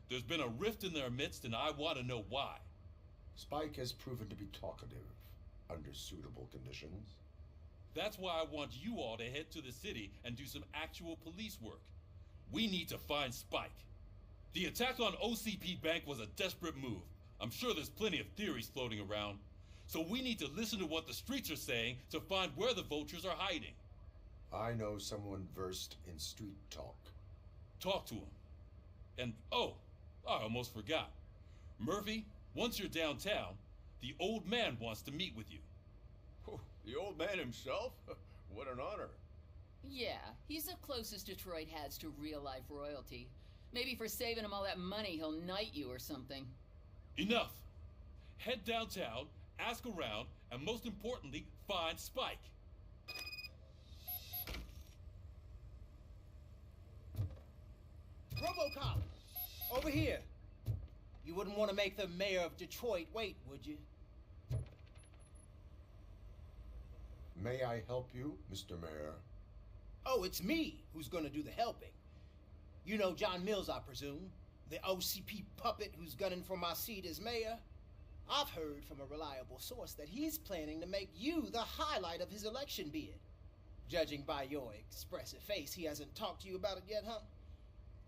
There's been a rift in their midst, and I want to know why. Spike has proven to be talkative under suitable conditions. That's why I want you all to head to the city and do some actual police work. We need to find Spike. The attack on OCP Bank was a desperate move. I'm sure there's plenty of theories floating around. So we need to listen to what the streets are saying to find where the vultures are hiding. I know someone versed in street talk. Talk to him. And, oh, I almost forgot. Murphy, Once you're downtown, the old man wants to meet with you. Oh, the old man himself? What an honor. Yeah, he's the closest Detroit has to real-life royalty. Maybe for saving him all that money, he'll knight you or something. Enough! Head downtown, ask around, and most importantly, find Spike. RoboCop! Over here! You wouldn't want to make the mayor of Detroit wait, would you? May I help you, Mr. Mayor? Oh, it's me who's gonna do the helping. You know John Mills, I presume? The OCP puppet who's gunning for my seat as mayor? I've heard from a reliable source that he's planning to make you the highlight of his election bid. Judging by your expressive face, he hasn't talked to you about it yet, huh?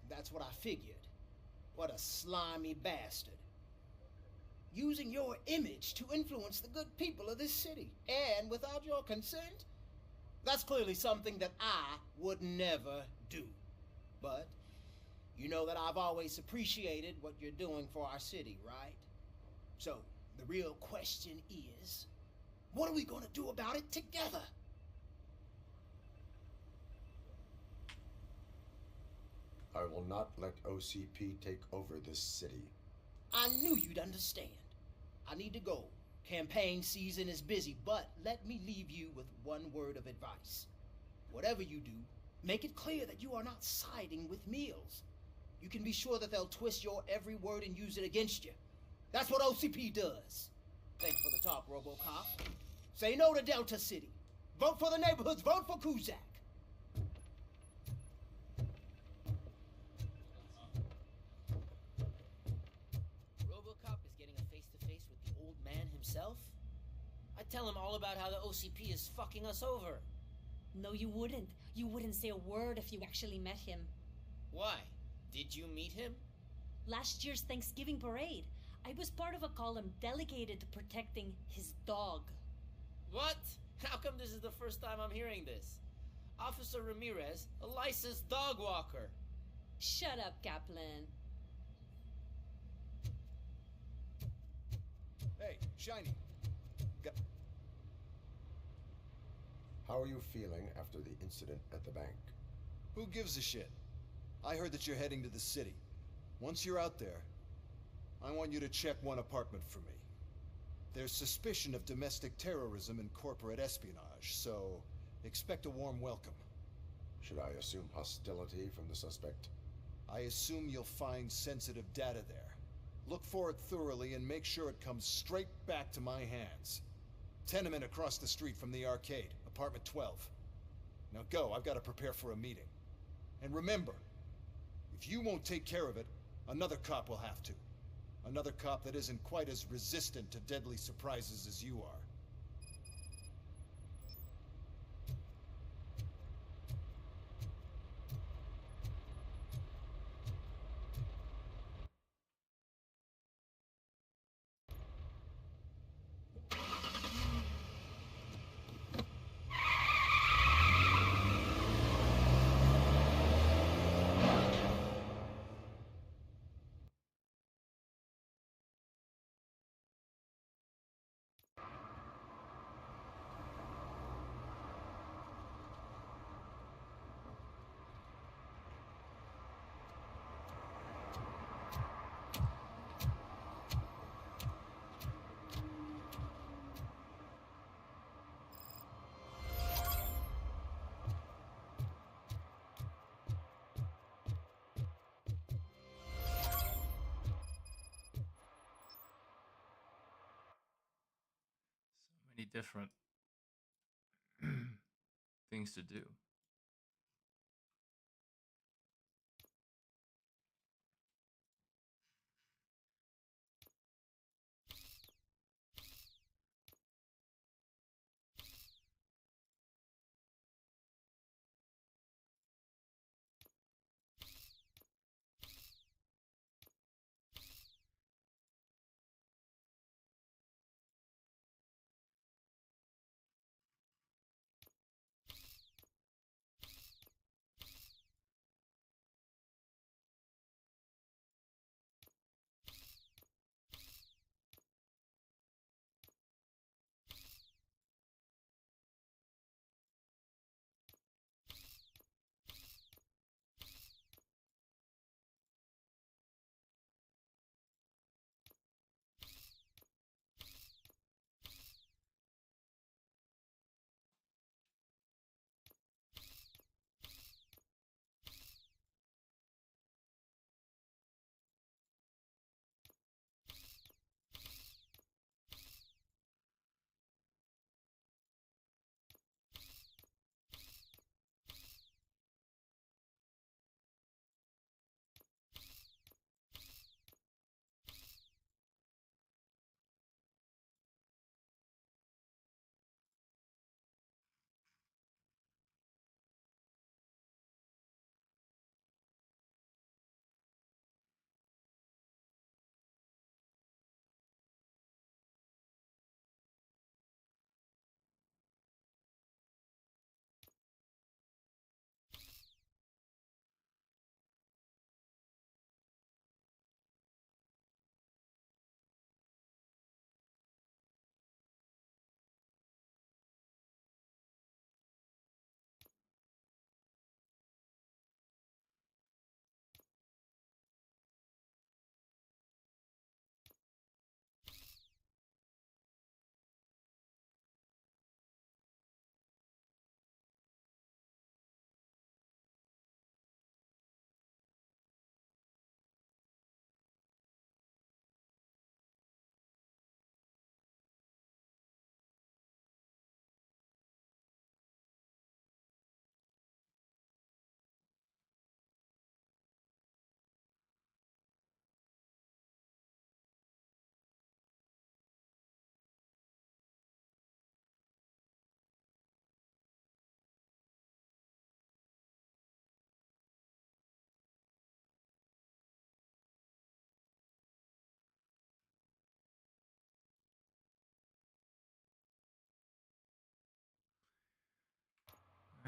That's what I figured. What a slimy bastard. Using your image to influence the good people of this city, and without your consent? That's clearly something that I would never do. But you know that I've always appreciated what you're doing for our city, right? So, the real question is, what are we gonna do about it together? I will not let OCP take over this city. I knew you'd understand. I need to go. Campaign season is busy, but let me leave you with one word of advice. Whatever you do, make it clear that you are not siding with Mills. You can be sure that they'll twist your every word and use it against you. That's what OCP does. Thanks for the talk, RoboCop. Say no to Delta City. Vote for the neighborhoods. Vote for Kuzak. RoboCop is getting a face-to-face with the old man himself? I'd tell him all about how the OCP is fucking us over. No, you wouldn't. You wouldn't say a word if you actually met him. Why? Did you meet him? Last year's Thanksgiving parade, I was part of a column delegated to protecting his dog. What? How come this is the first time I'm hearing this? Officer Ramirez, a licensed dog walker. Shut up, Kaplan. Hey, Shiny. How are you feeling after the incident at the bank? Who gives a shit? I heard that you're heading to the city. Once you're out there, I want you to check one apartment for me. There's suspicion of domestic terrorism and corporate espionage, so expect a warm welcome. Should I assume hostility from the suspect? I assume you'll find sensitive data there. Look for it thoroughly and make sure it comes straight back to my hands. Tenement across the street from the arcade, apartment 12. Now go, I've got to prepare for a meeting. And remember, if you won't take care of it, another cop will have to. Another cop that isn't quite as resistant to deadly surprises as you are. Many different things to do.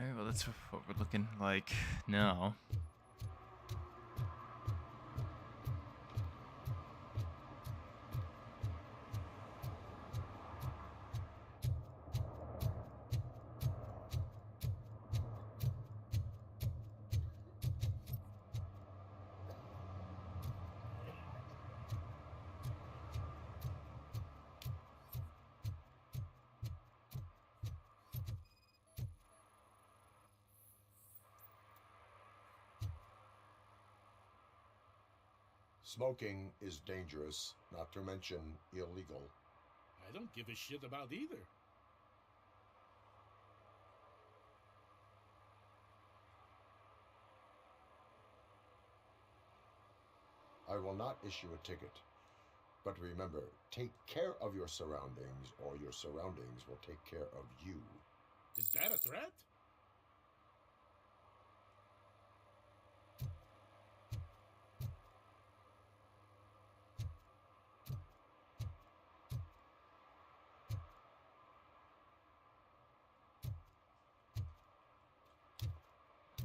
Alright, well, that's what we're looking like now. Smoking is dangerous, not to mention illegal. I don't give a shit about either. I will not issue a ticket. But remember, take care of your surroundings, or your surroundings will take care of you. Is that a threat?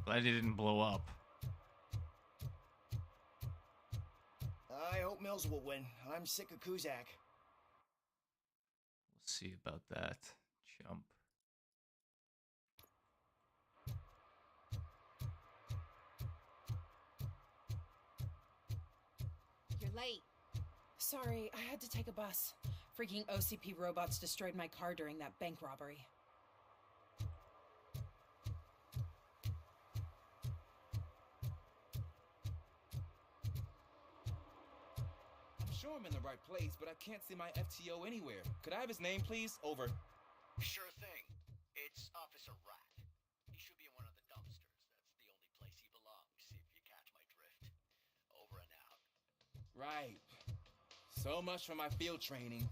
Glad he didn't blow up. I hope Mills will win. I'm sick of Kuzak. We'll see about that. Jump. You're late. Sorry, I had to take a bus. Freaking OCP robots destroyed my car during that bank robbery. I'm sure I'm in the right place, but I can't see my FTO anywhere. Could I have his name, please? Over. Sure thing. It's Officer Rat. He should be in one of the dumpsters. That's the only place he belongs, if you catch my drift. Over and out. Right. So much for my field training.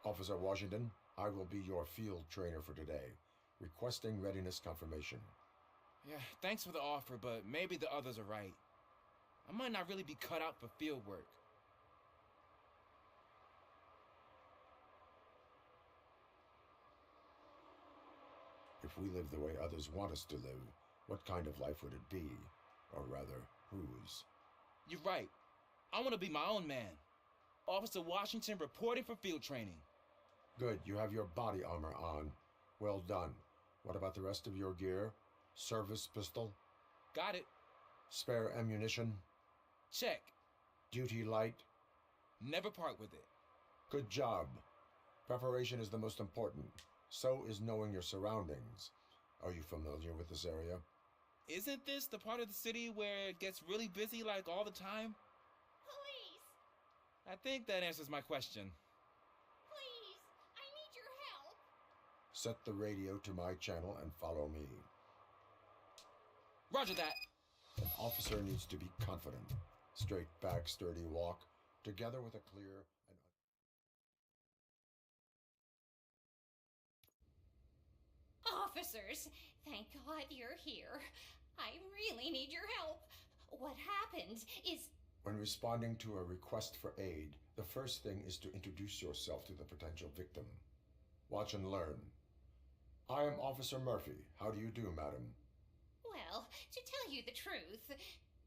Officer Washington, I will be your field trainer for today. Requesting readiness confirmation. Yeah, thanks for the offer, but maybe the others are right. I might not really be cut out for field work. If we live the way others want us to live, what kind of life would it be? Or rather, whose? You're right. I want to be my own man. Officer Washington reporting for field training. Good, you have your body armor on. Well done. What about the rest of your gear? Service pistol? Got it. Spare ammunition? Check. Duty light? Never part with it. Good job. Preparation is the most important. So is knowing your surroundings. Are you familiar with this area? Isn't this the part of the city where it gets really busy like all the time? Police! I think that answers my question. Please! I need your help! Set the radio to my channel and follow me. Roger that. An officer needs to be confident. Straight back, sturdy walk, together with a clear and... Officers, thank God you're here. I really need your help. What happened is... When responding to a request for aid, the first thing is to introduce yourself to the potential victim. Watch and learn. I am Officer Murphy. How do you do, madam? Well, to tell you the truth...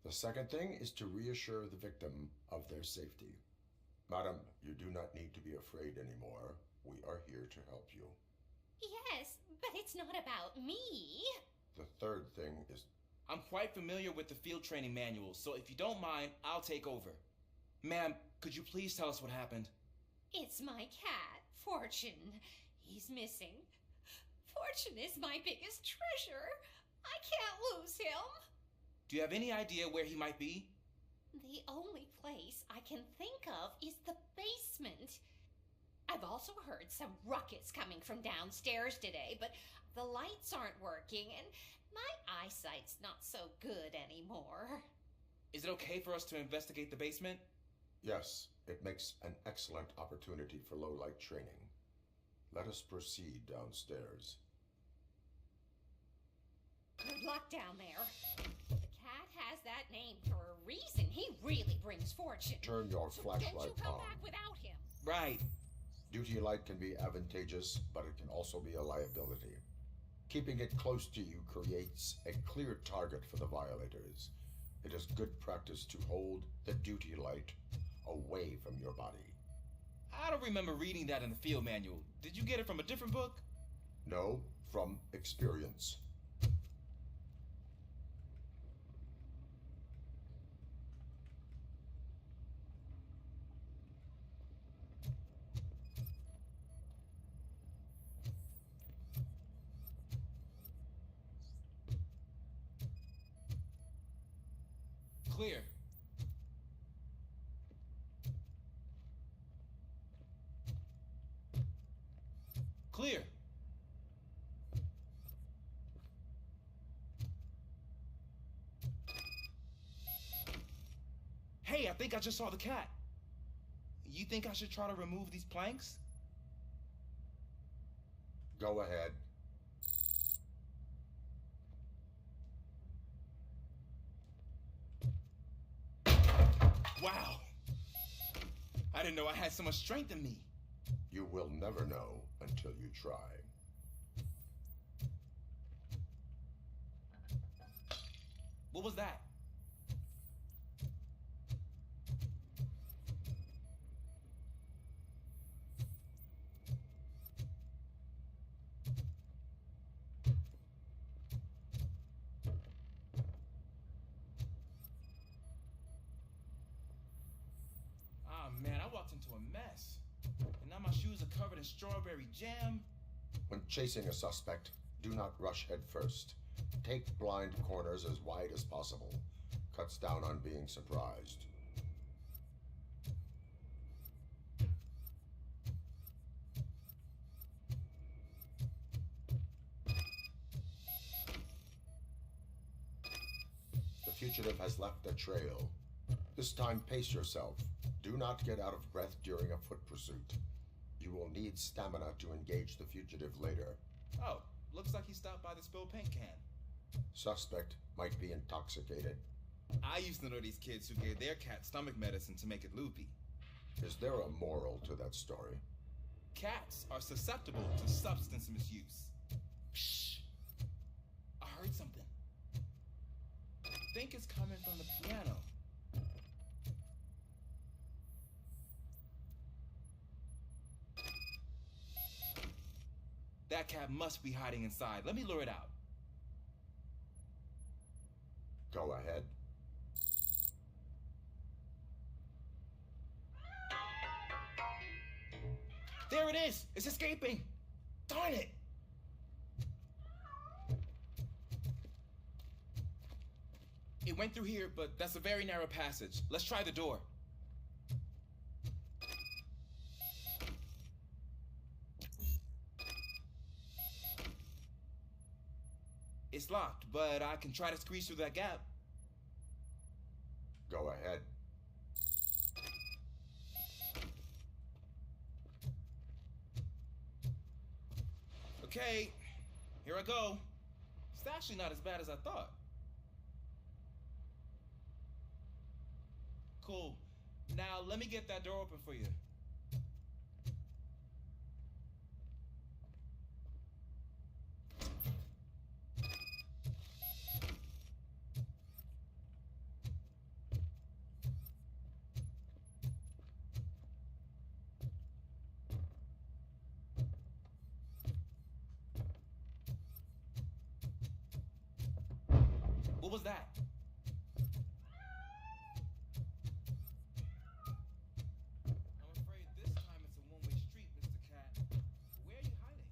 The second thing is to reassure the victim of their safety. Madam, you do not need to be afraid anymore. We are here to help you. Yes, but it's not about me. The third thing is... I'm quite familiar with the field training manual, so if you don't mind, I'll take over. Ma'am, could you please tell us what happened? It's my cat, Fortune. He's missing. Fortune is my biggest treasure. I can't lose him. Do you have any idea where he might be? The only place I can think of is the basement. I've also heard some ruckus coming from downstairs today, but the lights aren't working and my eyesight's not so good anymore. Is it okay for us to investigate the basement? Yes, it makes an excellent opportunity for low-light training. Let us proceed downstairs. Good luck down there. The cat has that name for a reason. He really brings fortune. Turn your So flashlight don't you come on. back without him. Right. Duty light can be advantageous, but it can also be a liability. Keeping it close to you creates a clear target for the violators. It is good practice to hold the duty light away from your body. I don't remember reading that in the field manual. Did you get it from a different book? No, from experience. Clear. Clear. Hey, I think I just saw the cat. You think I should try to remove these planks? Go ahead. Wow. I didn't know I had so much strength in me. You will never know until you try. What was that? Ah, man, I walked into a mess. And now my shoes are covered in strawberry jam. When chasing a suspect, do not rush head first. Take blind corners as wide as possible. Cuts down on being surprised. The fugitive has left a trail. This time, pace yourself. Do not get out of breath during a foot pursuit. You will need stamina to engage the fugitive later. Oh, looks like he stopped by the spilled paint can. Suspect might be intoxicated. I used to know these kids who gave their cat stomach medicine to make it loopy. Is there a moral to that story? Cats are susceptible to substance misuse. Shh. I heard something. I think it's coming from the piano. That cat must be hiding inside. Let me lure it out. Go ahead. There it is! It's escaping! Darn it! It went through here, but that's a very narrow passage. Let's try the door. It's locked, but I can try to squeeze through that gap. Go ahead. Okay, here I go. It's actually not as bad as I thought. Cool. Now let me get that door open for you. What was that? I'm afraid this time it's a one-way street, Mr. Cat. Where are you hiding?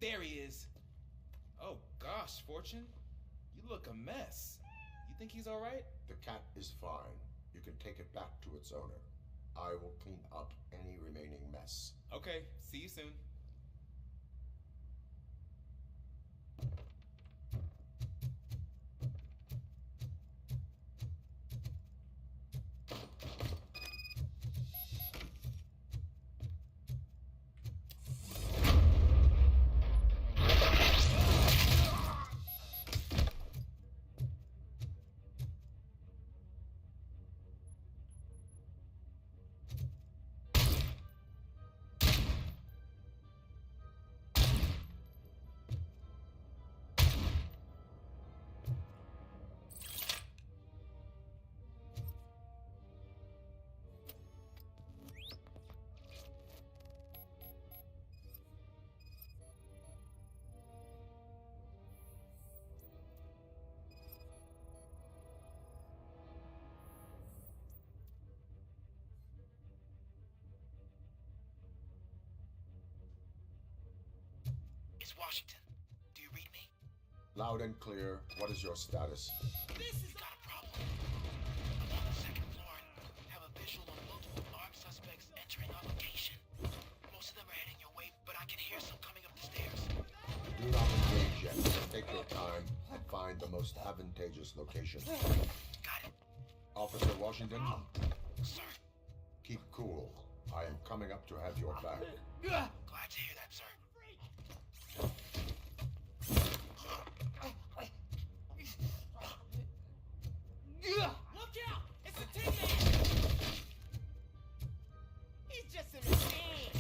There he is. Oh gosh, Fortune. You look a mess. You think he's all right? The cat is fine. You can take it back to its owner. I will clean up any remaining mess. Okay, see you soon. It's Washington. Do you read me? Loud and clear. What is your status? This has got a problem. I'm on the second floor and have a visual on multiple armed suspects entering our location. Most of them are heading your way, but I can hear some coming up the stairs. Do not engage yet. Take your time and find the most advantageous location. Got it. Officer Washington? Sir. Keep cool. I am coming up to have your back. Glad to hear that, sir. Look out! It's a tin man! He's just a machine!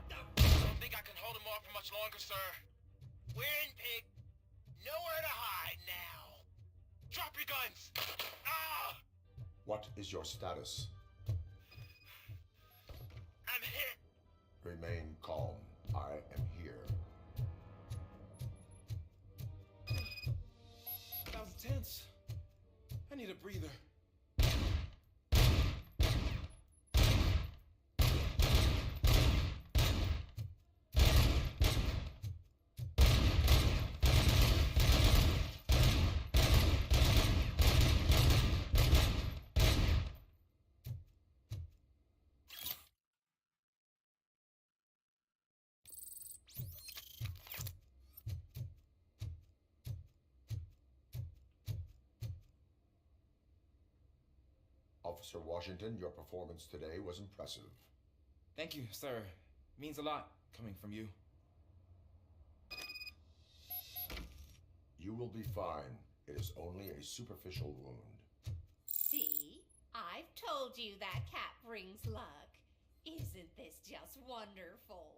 Don't think I can hold him off for much longer, sir. We're in, pig. Nowhere to hide now. Drop your guns. Ah! What is your status? I'm hit. Remain calm. I am here. That was tense. I need a breather. Officer Washington, your performance today was impressive. Thank you, sir. Means a lot coming from you. You will be fine. It is only a superficial wound. See? I've told you that cat brings luck. Isn't this just wonderful?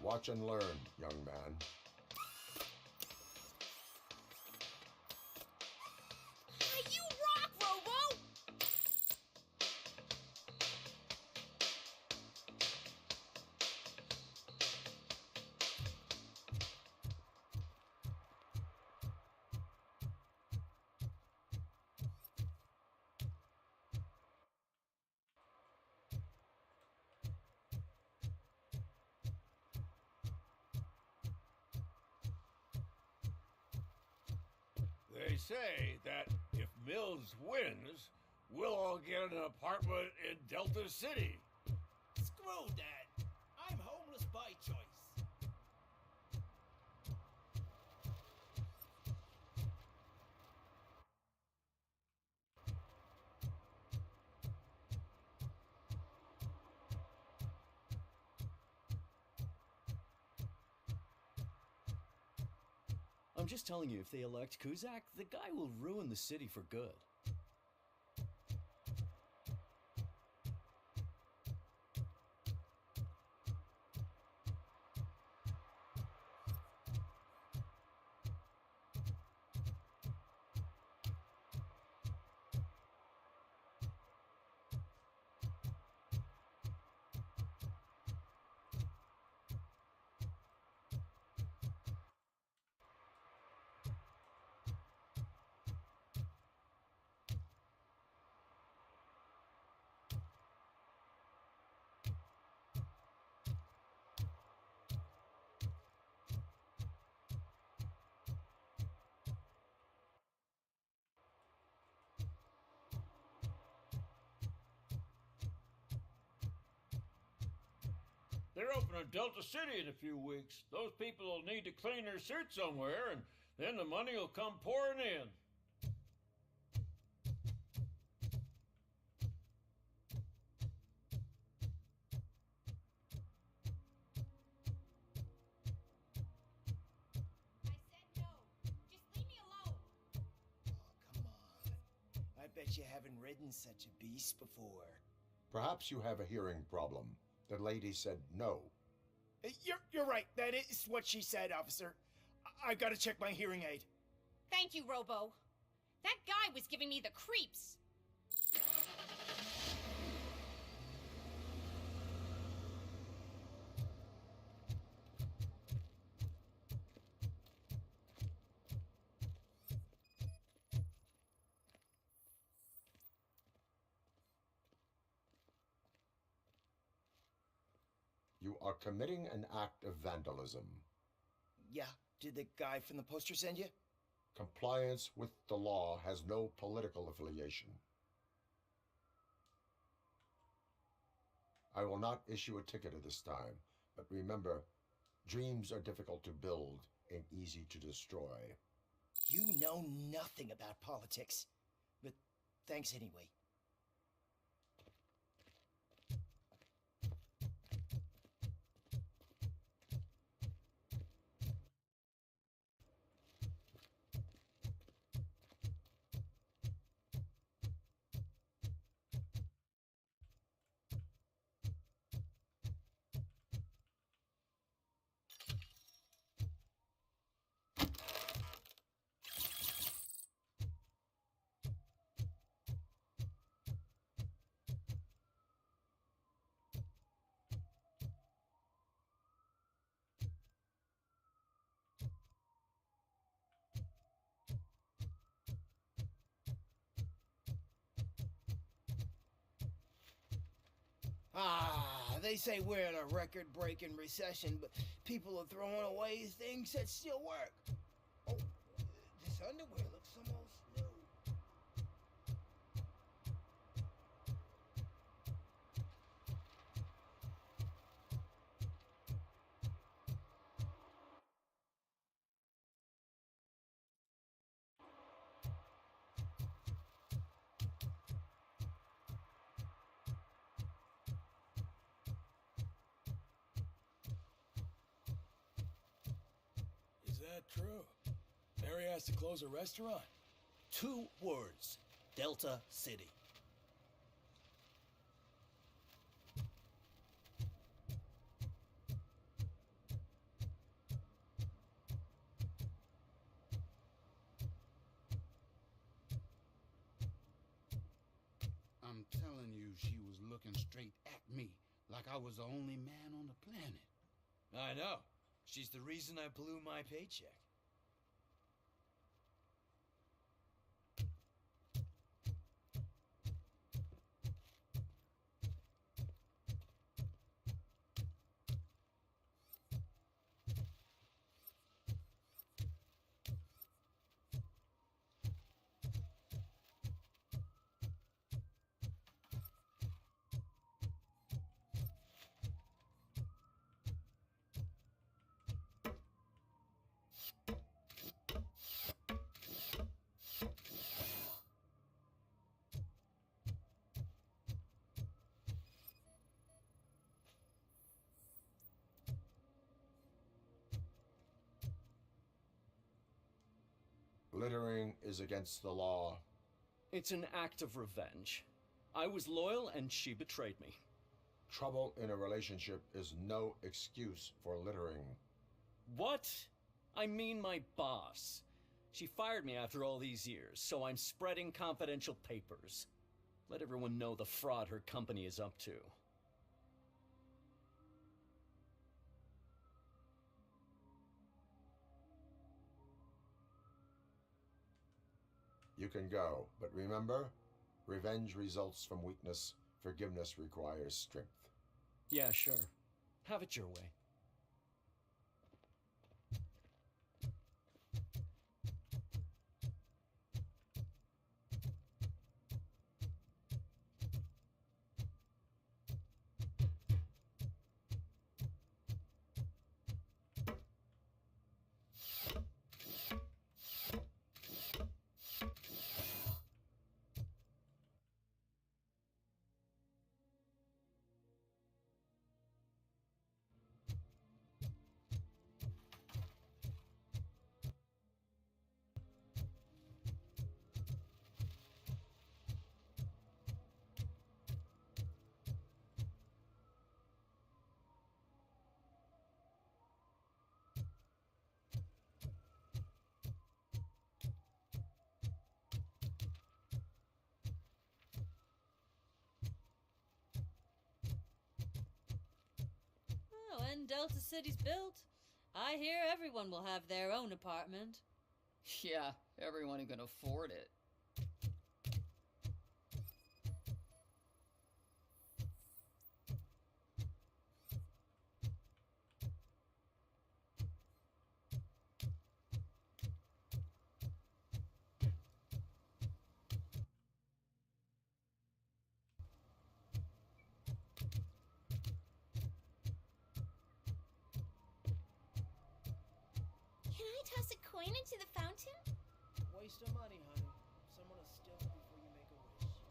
Watch and learn, young man. You rock, Robo! They say that if Mills wins, we'll all get an apartment in Delta City. Screw that. I'm homeless by choice. I'm just telling you, if they elect Kuzak, the guy will ruin the city for good. They're opening Delta City in a few weeks. Those people will need to clean their suits somewhere, and then the money will come pouring in. I bet you haven't ridden such a beast before. Perhaps you have a hearing problem. The lady said no. You're right. That is what she said, officer. I gotta check my hearing aid. Thank you, Robo. That guy was giving me the creeps. You are committing an act of vandalism. Yeah, did the guy from the poster send you? Compliance with the law has no political affiliation. I will not issue a ticket at this time, but remember, dreams are difficult to build and easy to destroy. You know nothing about politics, but thanks anyway. They say we're in a record-breaking recession, but people are throwing away things that still work. Oh, this underwear looks almost new. Is that true? Mary has to close a restaurant? 2 words. Delta City. I'm telling you, she was looking straight at me, like I was the only man on the planet. I know. She's the reason I blew my paycheck. littering is against the law. It's an act of revenge. I was loyal and she betrayed me. Trouble in a relationship is no excuse for littering. What? I mean my boss. She fired me after all these years, so I'm spreading confidential papers. Let everyone know the fraud her company is up to. You can go, but remember, revenge results from weakness. Forgiveness requires strength. Yeah, sure. Have it your way. When Delta City's built, I hear everyone will have their own apartment. Yeah, everyone who can afford it. Can I toss a coin into the fountain? Waste of money, honey. Someone will steal it before you make a wish.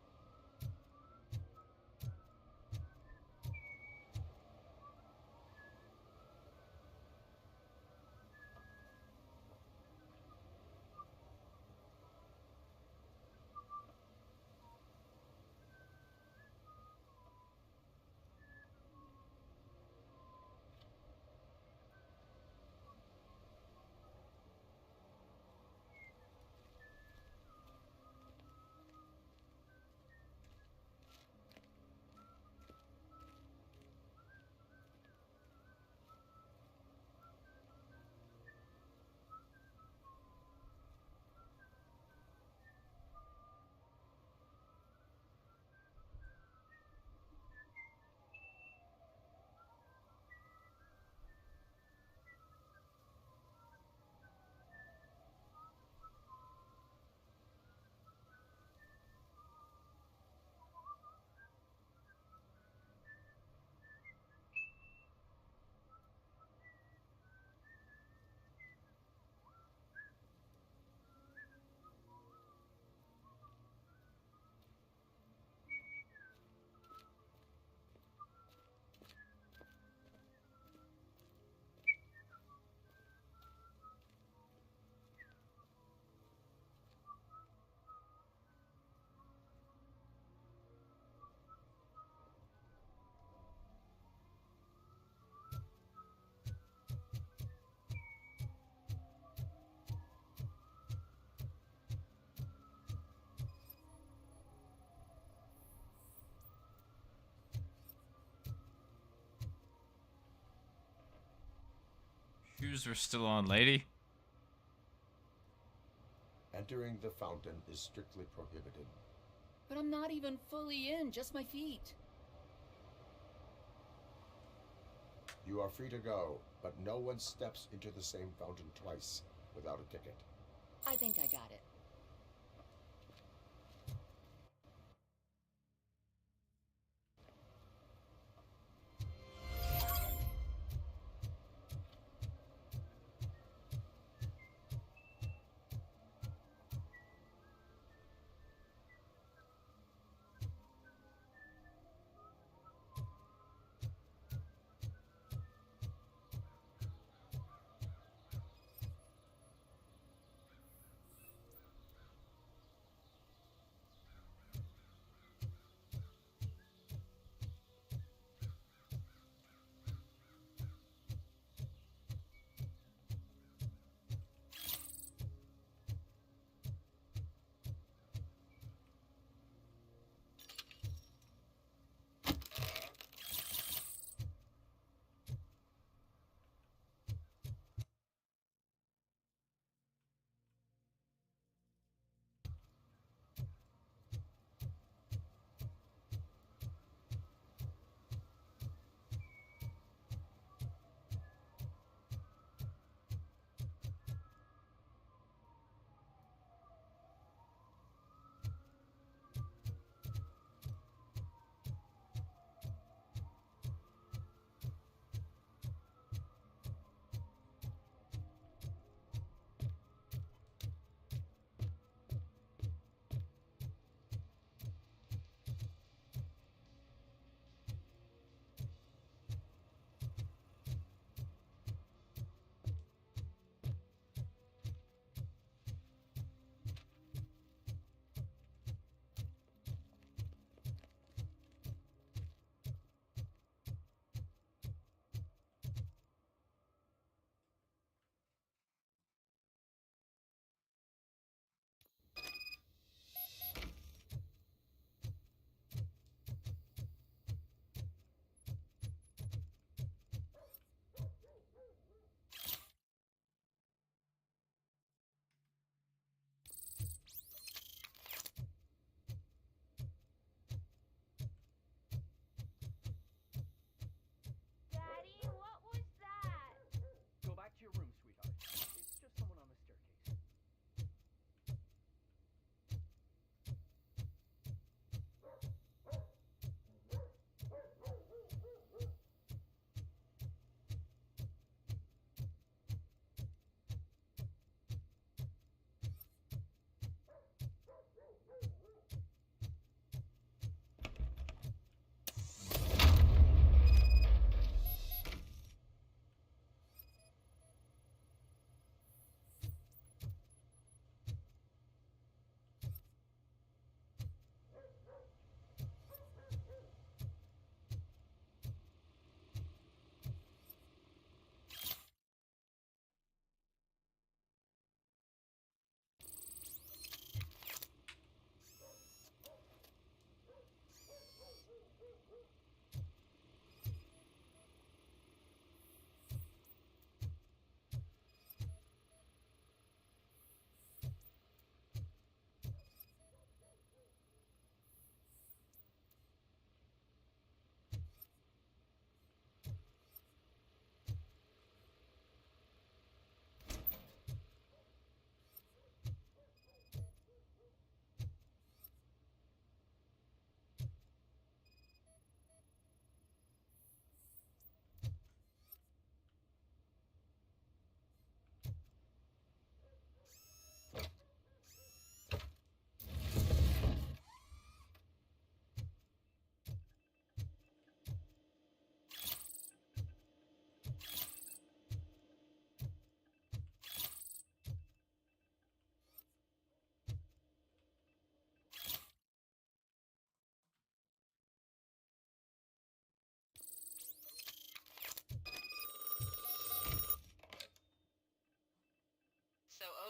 Shoes are still on, lady. Entering the fountain is strictly prohibited. But I'm not even fully in, just my feet. You are free to go, but no one steps into the same fountain twice without a ticket. I think I got it.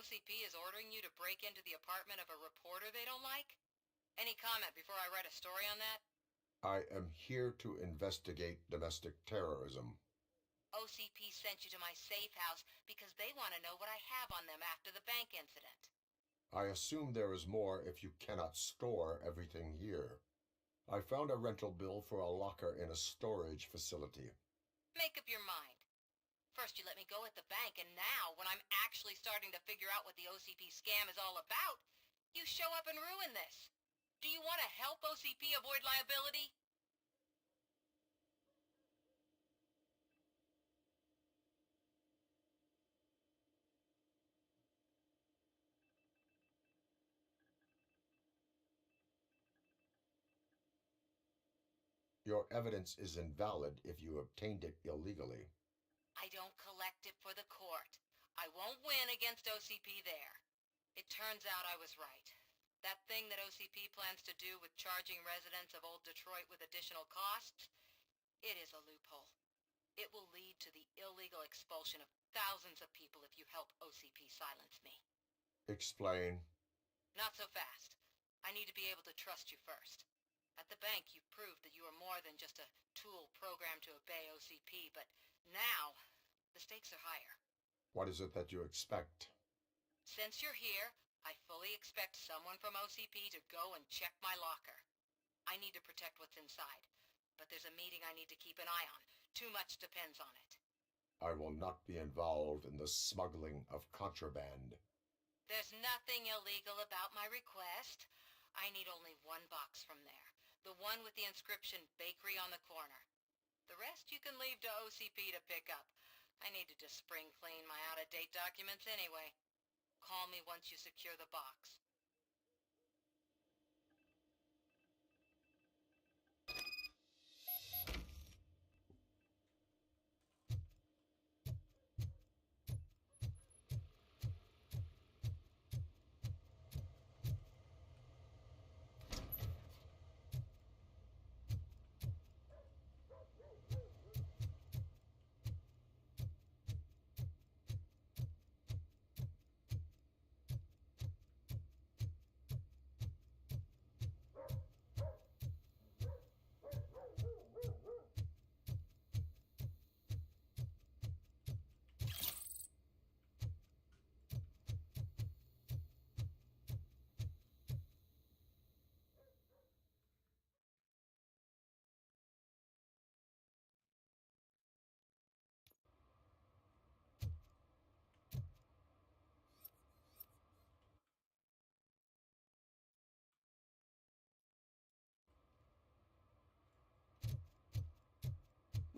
OCP is ordering you to break into the apartment of a reporter they don't like? Any comment before I write a story on that? I am here to investigate domestic terrorism. OCP sent you to my safe house because they want to know what I have on them after the bank incident. I assume there is more if you cannot store everything here. I found a rental bill for a locker in a storage facility. Make up your mind. First you let me go at the bank, and now, when I'm actually starting to figure out what the OCP scam is all about, you show up and ruin this. Do you want to help OCP avoid liability? Your evidence is invalid if you obtained it illegally. I don't collect it for the court. I won't win against OCP there. It turns out I was right. That thing that OCP plans to do with charging residents of Old Detroit with additional costs, it is a loophole. It will lead to the illegal expulsion of thousands of people if you help OCP silence me. Explain. Not so fast. I need to be able to trust you first. At the bank, you've proved that you are more than just a tool programmed to obey OCP, but now, the stakes are higher. What is it that you expect? Since you're here, I fully expect someone from OCP to go and check my locker. I need to protect what's inside, but there's a meeting I need to keep an eye on. Too much depends on it. I will not be involved in the smuggling of contraband. There's nothing illegal about my request. I need only one box from there. The one with the inscription Bakery on the corner. The rest you can leave to OCP to pick up. I need to just spring clean my out-of-date documents anyway. Call me once you secure the box.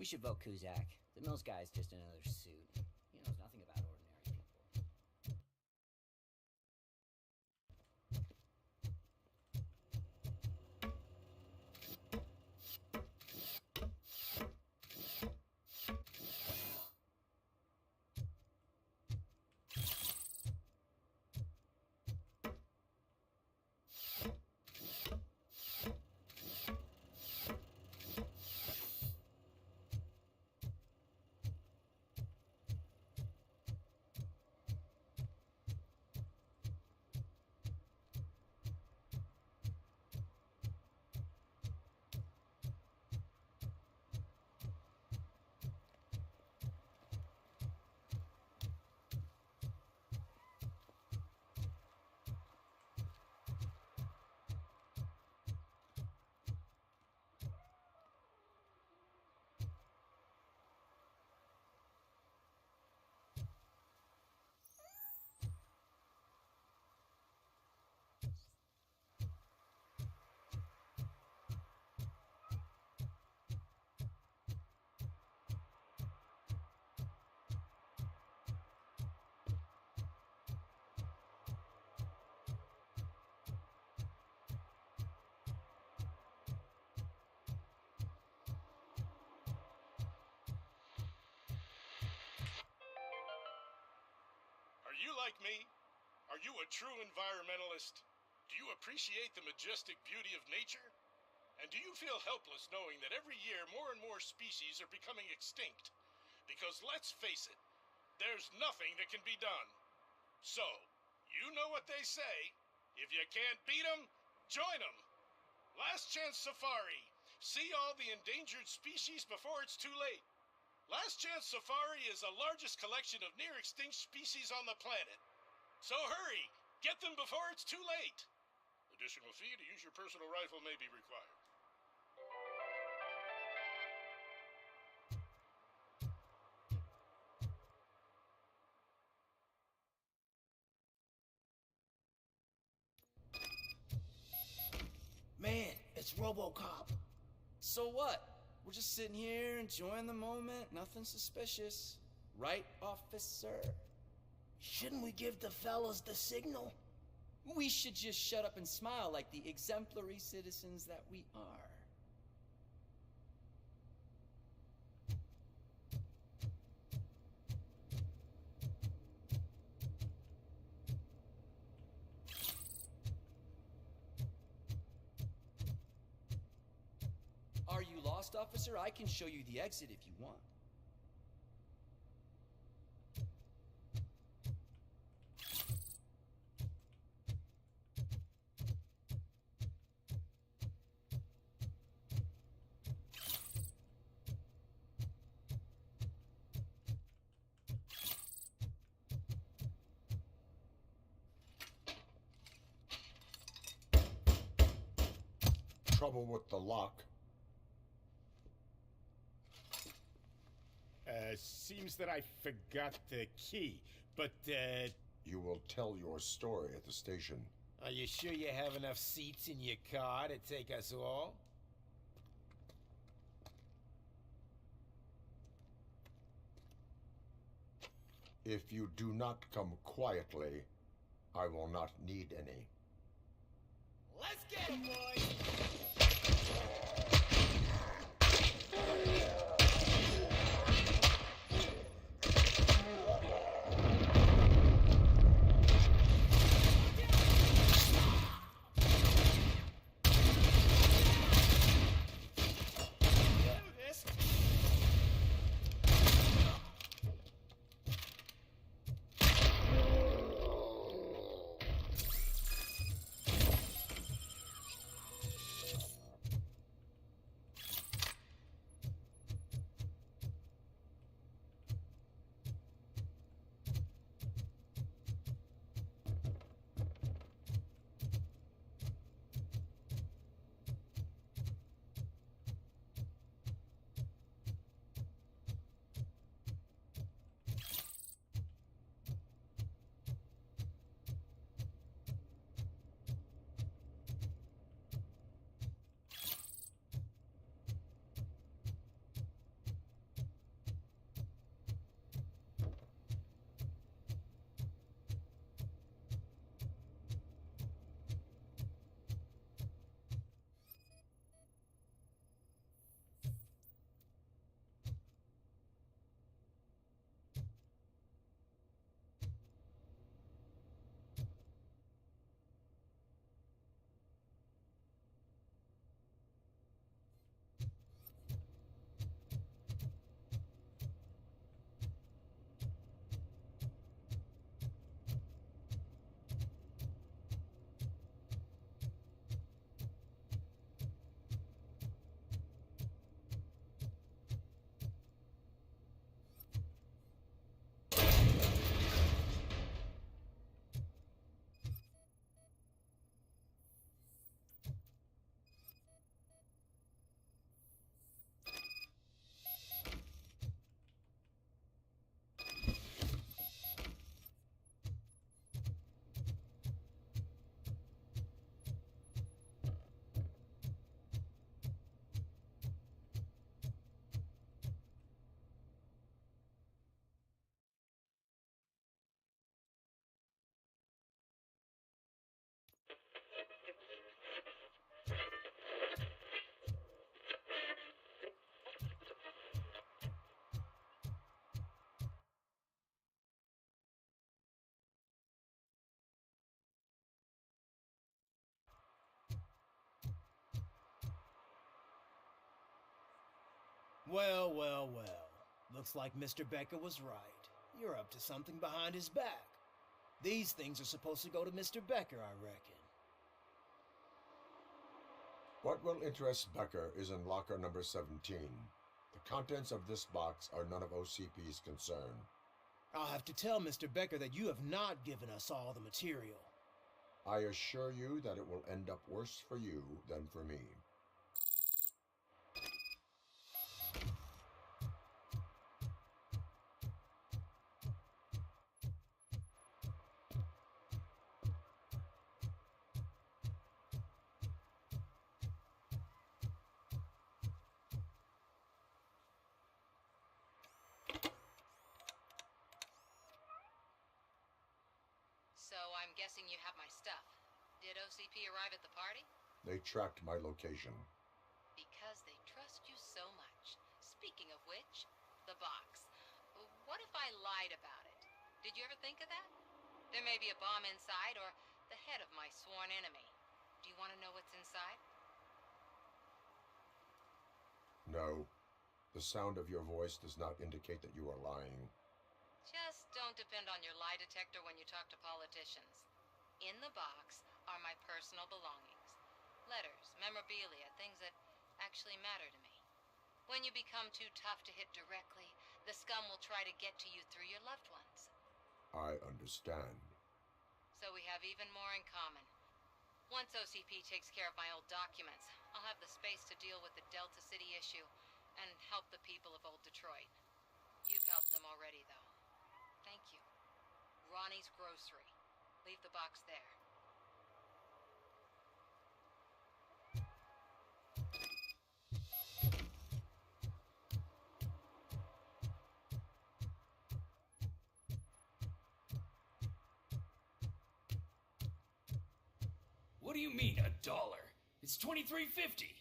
We should vote Kuzak. The Mills guy's just another suit. He knows nothing about ordinary people. Are you like me? Are you a true environmentalist? Do you appreciate the majestic beauty of nature? And do you feel helpless knowing that every year more and more species are becoming extinct? Because let's face it, there's nothing that can be done. So, You know what they say. If you can't beat 'em, join 'em. Last Chance Safari. See all the endangered species before it's too late. Last Chance Safari is the largest collection of near-extinct species on the planet. So hurry! Get them before it's too late! Additional fee to use your personal rifle may be required. Man, it's RoboCop. So what? We're just sitting here enjoying the moment, nothing suspicious. Right, officer? Shouldn't we give the fellas the signal? We should just shut up and smile like the exemplary citizens that we are. Are you lost, officer? I can show you the exit if you want. Trouble with the lock. Seems that I forgot the key, but, You will tell your story at the station. Are you sure you have enough seats in your car to take us all? If you do not come quietly, I will not need any. Let's get 'em, boys! Well, well, well. Looks like Mr. Becker was right. You're up to something behind his back. These things are supposed to go to Mr. Becker, I reckon. What will interest Becker is in locker number 17. The contents of this box are none of OCP's concern. I'll have to tell Mr. Becker that you have not given us all the material. I assure you that it will end up worse for you than for me. So I'm guessing you have my stuff. Did OCP arrive at the party? They tracked my location. Because they trust you so much. Speaking of which, the box. What if I lied about it? Did you ever think of that? There may be a bomb inside or the head of my sworn enemy. Do you want to know what's inside? No. The sound of your voice does not indicate that you are lying. Just don't depend on your lie detector when you talk to politicians. In the box are my personal belongings. Letters, memorabilia, things that actually matter to me. When you become too tough to hit directly, the scum will try to get to you through your loved ones. I understand. So we have even more in common. Once OCP takes care of my old documents, I'll have the space to deal with the Delta City issue and help the people of Old Detroit. You've helped them already, though. Thank you. Ronnie's Grocery. Leave the box there. What do you mean, $1? It's $23.50.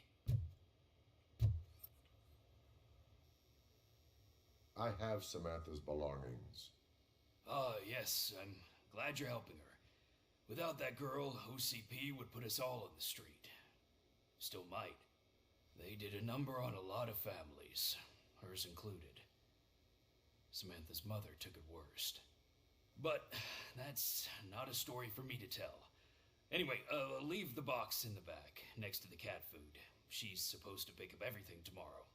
I have Samantha's belongings. Ah, yes, I'm glad you're helping her. Without that girl, OCP would put us all in the street. Still might. They did a number on a lot of families, hers included. Samantha's mother took it worst. But that's not a story for me to tell. Anyway, leave the box in the back, next to the cat food. She's supposed to pick up everything tomorrow.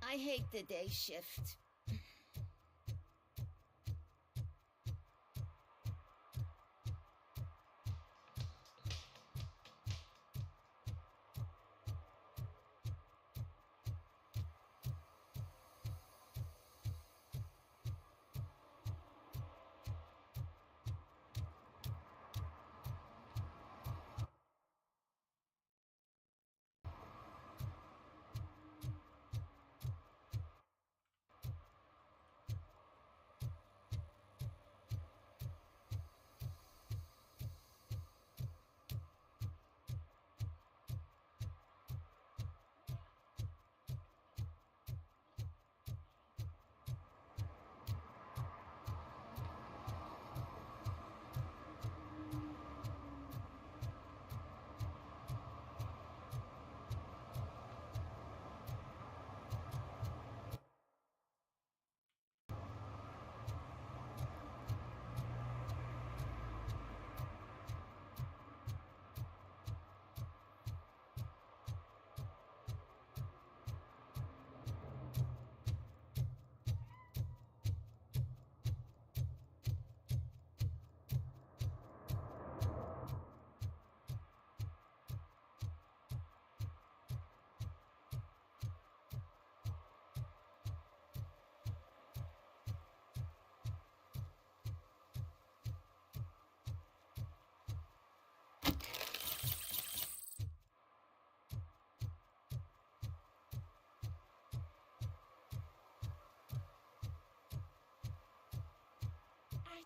I hate the day shift.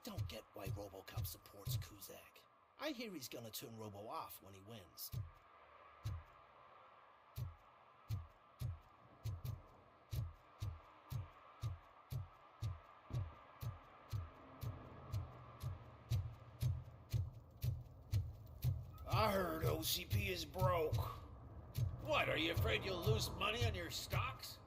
don't get why RoboCop supports Kuzak. I hear he's gonna turn Robo off when he wins. I heard OCP is broke. What, are you afraid you'll lose money on your stocks?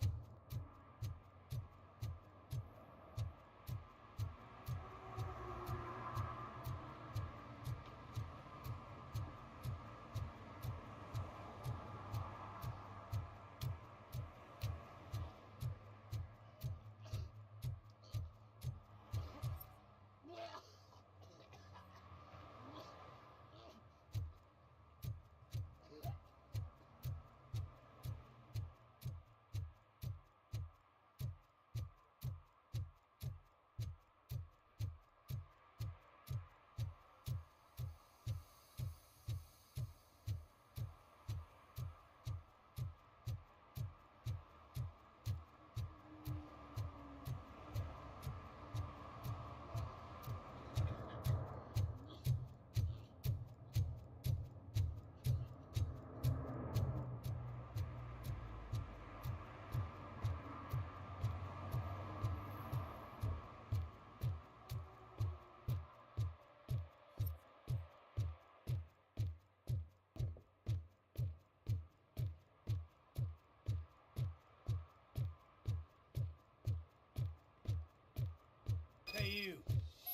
Hey you,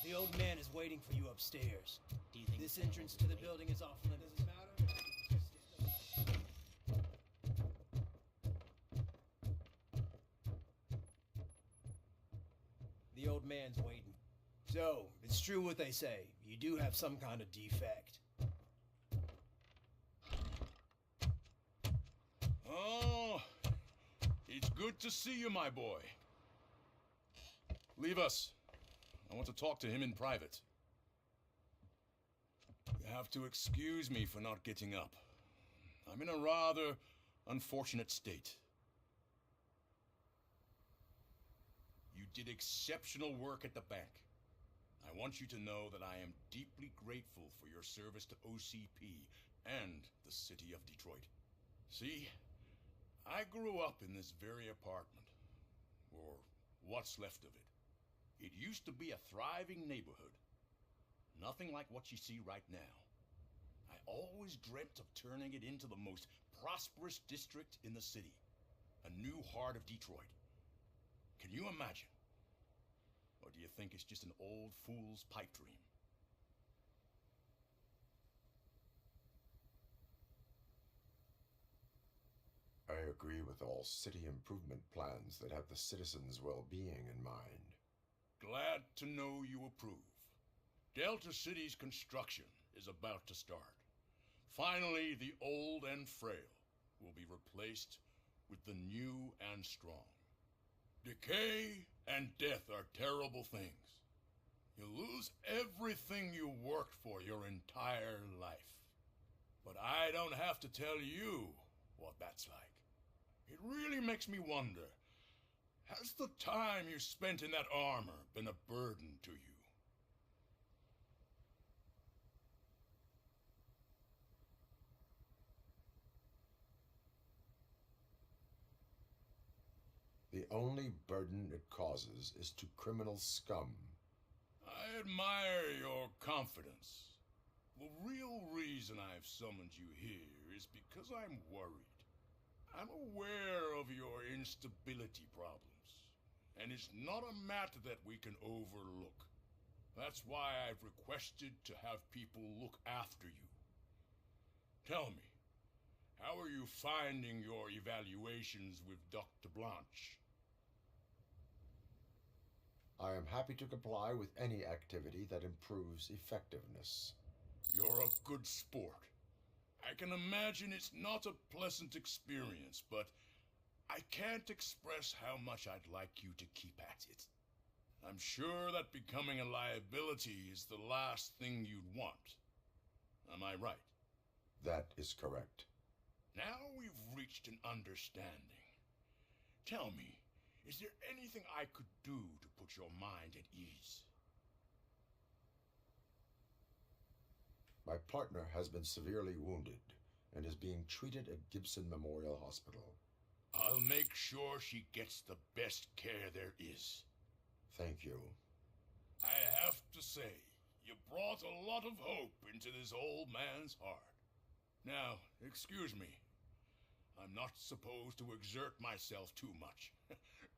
the old man is waiting for you upstairs. Do you think this entrance to the building is off limits? Does it matter? The old man's waiting. So, it's true what they say. You do have some kind of defect. Oh, it's good to see you, my boy. Leave us. I want to talk to him in private. You have to excuse me for not getting up. I'm in a rather unfortunate state. You did exceptional work at the bank. I want you to know that I am deeply grateful for your service to OCP and the city of Detroit. See, I grew up in this very apartment, or what's left of it. It used to be a thriving neighborhood. Nothing like what you see right now. I always dreamt of turning it into the most prosperous district in the city. A new heart of Detroit. Can you imagine? Or do you think it's just an old fool's pipe dream? I agree with all city improvement plans that have the citizens' well-being in mind. Glad to know you approve. Delta City's construction is about to start. Finally, the old and frail will be replaced with the new and strong. Decay and death are terrible things. You lose everything you worked for your entire life. But I don't have to tell you what that's like. It really makes me wonder, has the time you spent in that armor been a burden to you? The only burden it causes is to criminal scum. I admire your confidence. The real reason I've summoned you here is because I'm worried. I'm aware of your instability problems, and it's not a matter that we can overlook. That's why I've requested to have people look after you. Tell me, how are you finding your evaluations with Dr. Blanche? I am happy to comply with any activity that improves effectiveness. You're a good sport. I can imagine it's not a pleasant experience, but I can't express how much I'd like you to keep at it. I'm sure that becoming a liability is the last thing you'd want. Am I right? That is correct. Now we've reached an understanding. Tell me, is there anything I could do to put your mind at ease? My partner has been severely wounded and is being treated at Gibson Memorial Hospital. I'll make sure she gets the best care there is. Thank you. I have to say, you brought a lot of hope into this old man's heart. Now, excuse me. I'm not supposed to exert myself too much.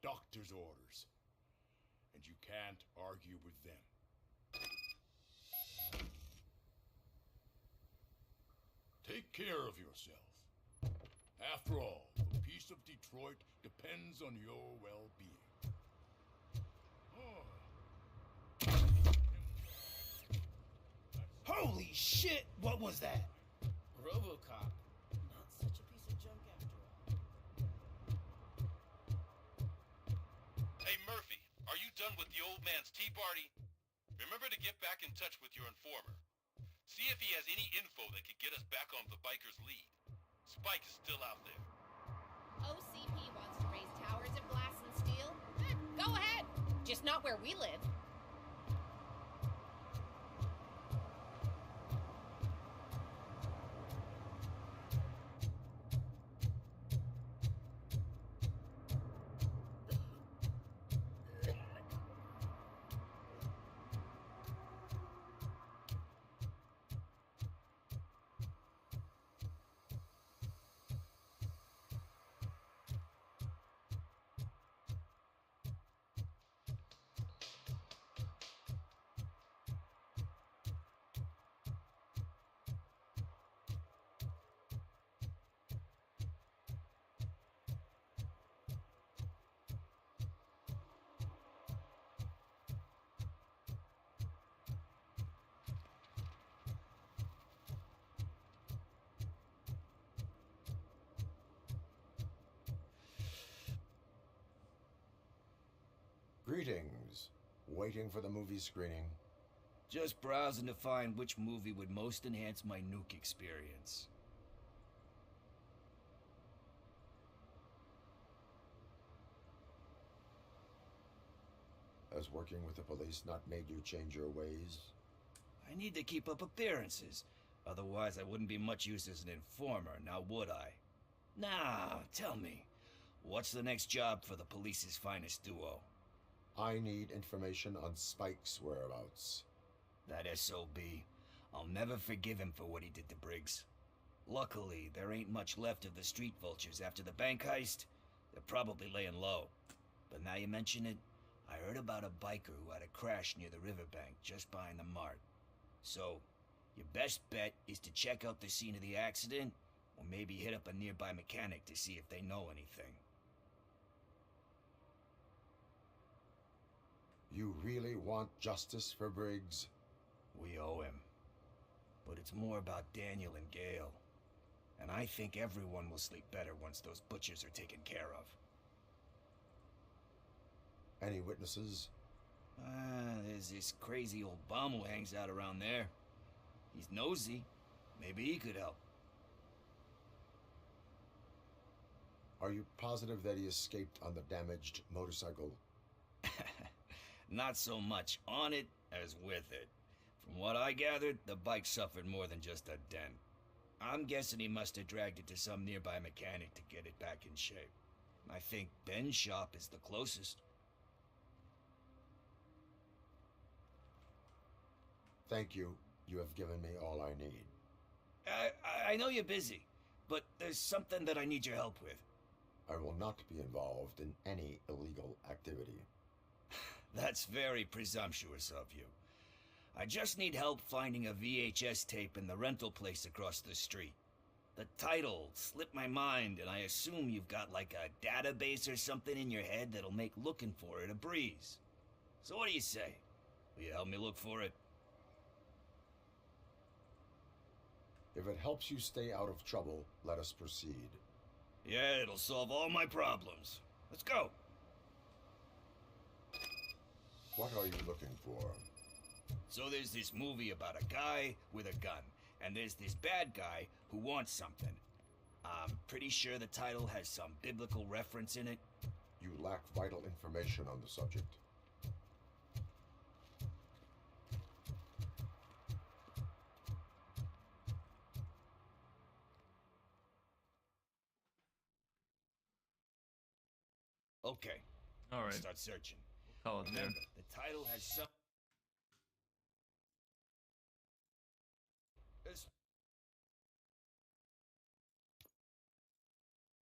Doctor's orders. And you can't argue with them. Take care of yourself. After all, the peace of Detroit depends on your well-being. Holy shit! What was that? RoboCop. Not such a piece of junk after all. Hey, Murphy, are you done with the old man's tea party? Remember to get back in touch with your informer. See if he has any info that could get us back on the biker's lead. Spike is still out there. OCP wants to raise towers of glass and steel? Go ahead! Just not where we live. Greetings. Waiting for the movie screening? Just browsing to find which movie would most enhance my nuke experience. Has working with the police not made you change your ways? I need to keep up appearances. Otherwise, I wouldn't be much use as an informer, now would I? Now, tell me, what's the next job for the police's finest duo? I need information on Spike's whereabouts. That SOB. I'll never forgive him for what he did to Briggs. Luckily, there ain't much left of the street vultures after the bank heist. They're probably laying low. But now you mention it, I heard about a biker who had a crash near the riverbank just behind the mart. So, your best bet is to check out the scene of the accident, or maybe hit up a nearby mechanic to see if they know anything. You really want justice for Briggs? We owe him. But it's more about Daniel and Gale. And I think everyone will sleep better once those butchers are taken care of. Any witnesses? There's this crazy old bum who hangs out around there. He's nosy. Maybe he could help. Are you positive that he escaped on the damaged motorcycle? Not so much on it as with it. From what I gathered, the bike suffered more than just a dent. I'm guessing he must have dragged it to some nearby mechanic to get it back in shape. I think Ben's shop is the closest. Thank you. You have given me all I need. I know you're busy, but there's something that I need your help with. I will not be involved in any illegal activity. That's very presumptuous of you. I just need help finding a VHS tape in the rental place across the street. The title slipped my mind, and I assume you've got like a database or something in your head that'll make looking for it a breeze. So what do you say? Will you help me look for it? If it helps you stay out of trouble, let us proceed. Yeah, it'll solve all my problems. Let's go. What are you looking for? So there's this movie about a guy with a gun, and there's this bad guy who wants something. I'm pretty sure the title has some biblical reference in it. You lack vital information on the subject. Okay. All right. Start searching. We'll call it there. Remember, the title has some.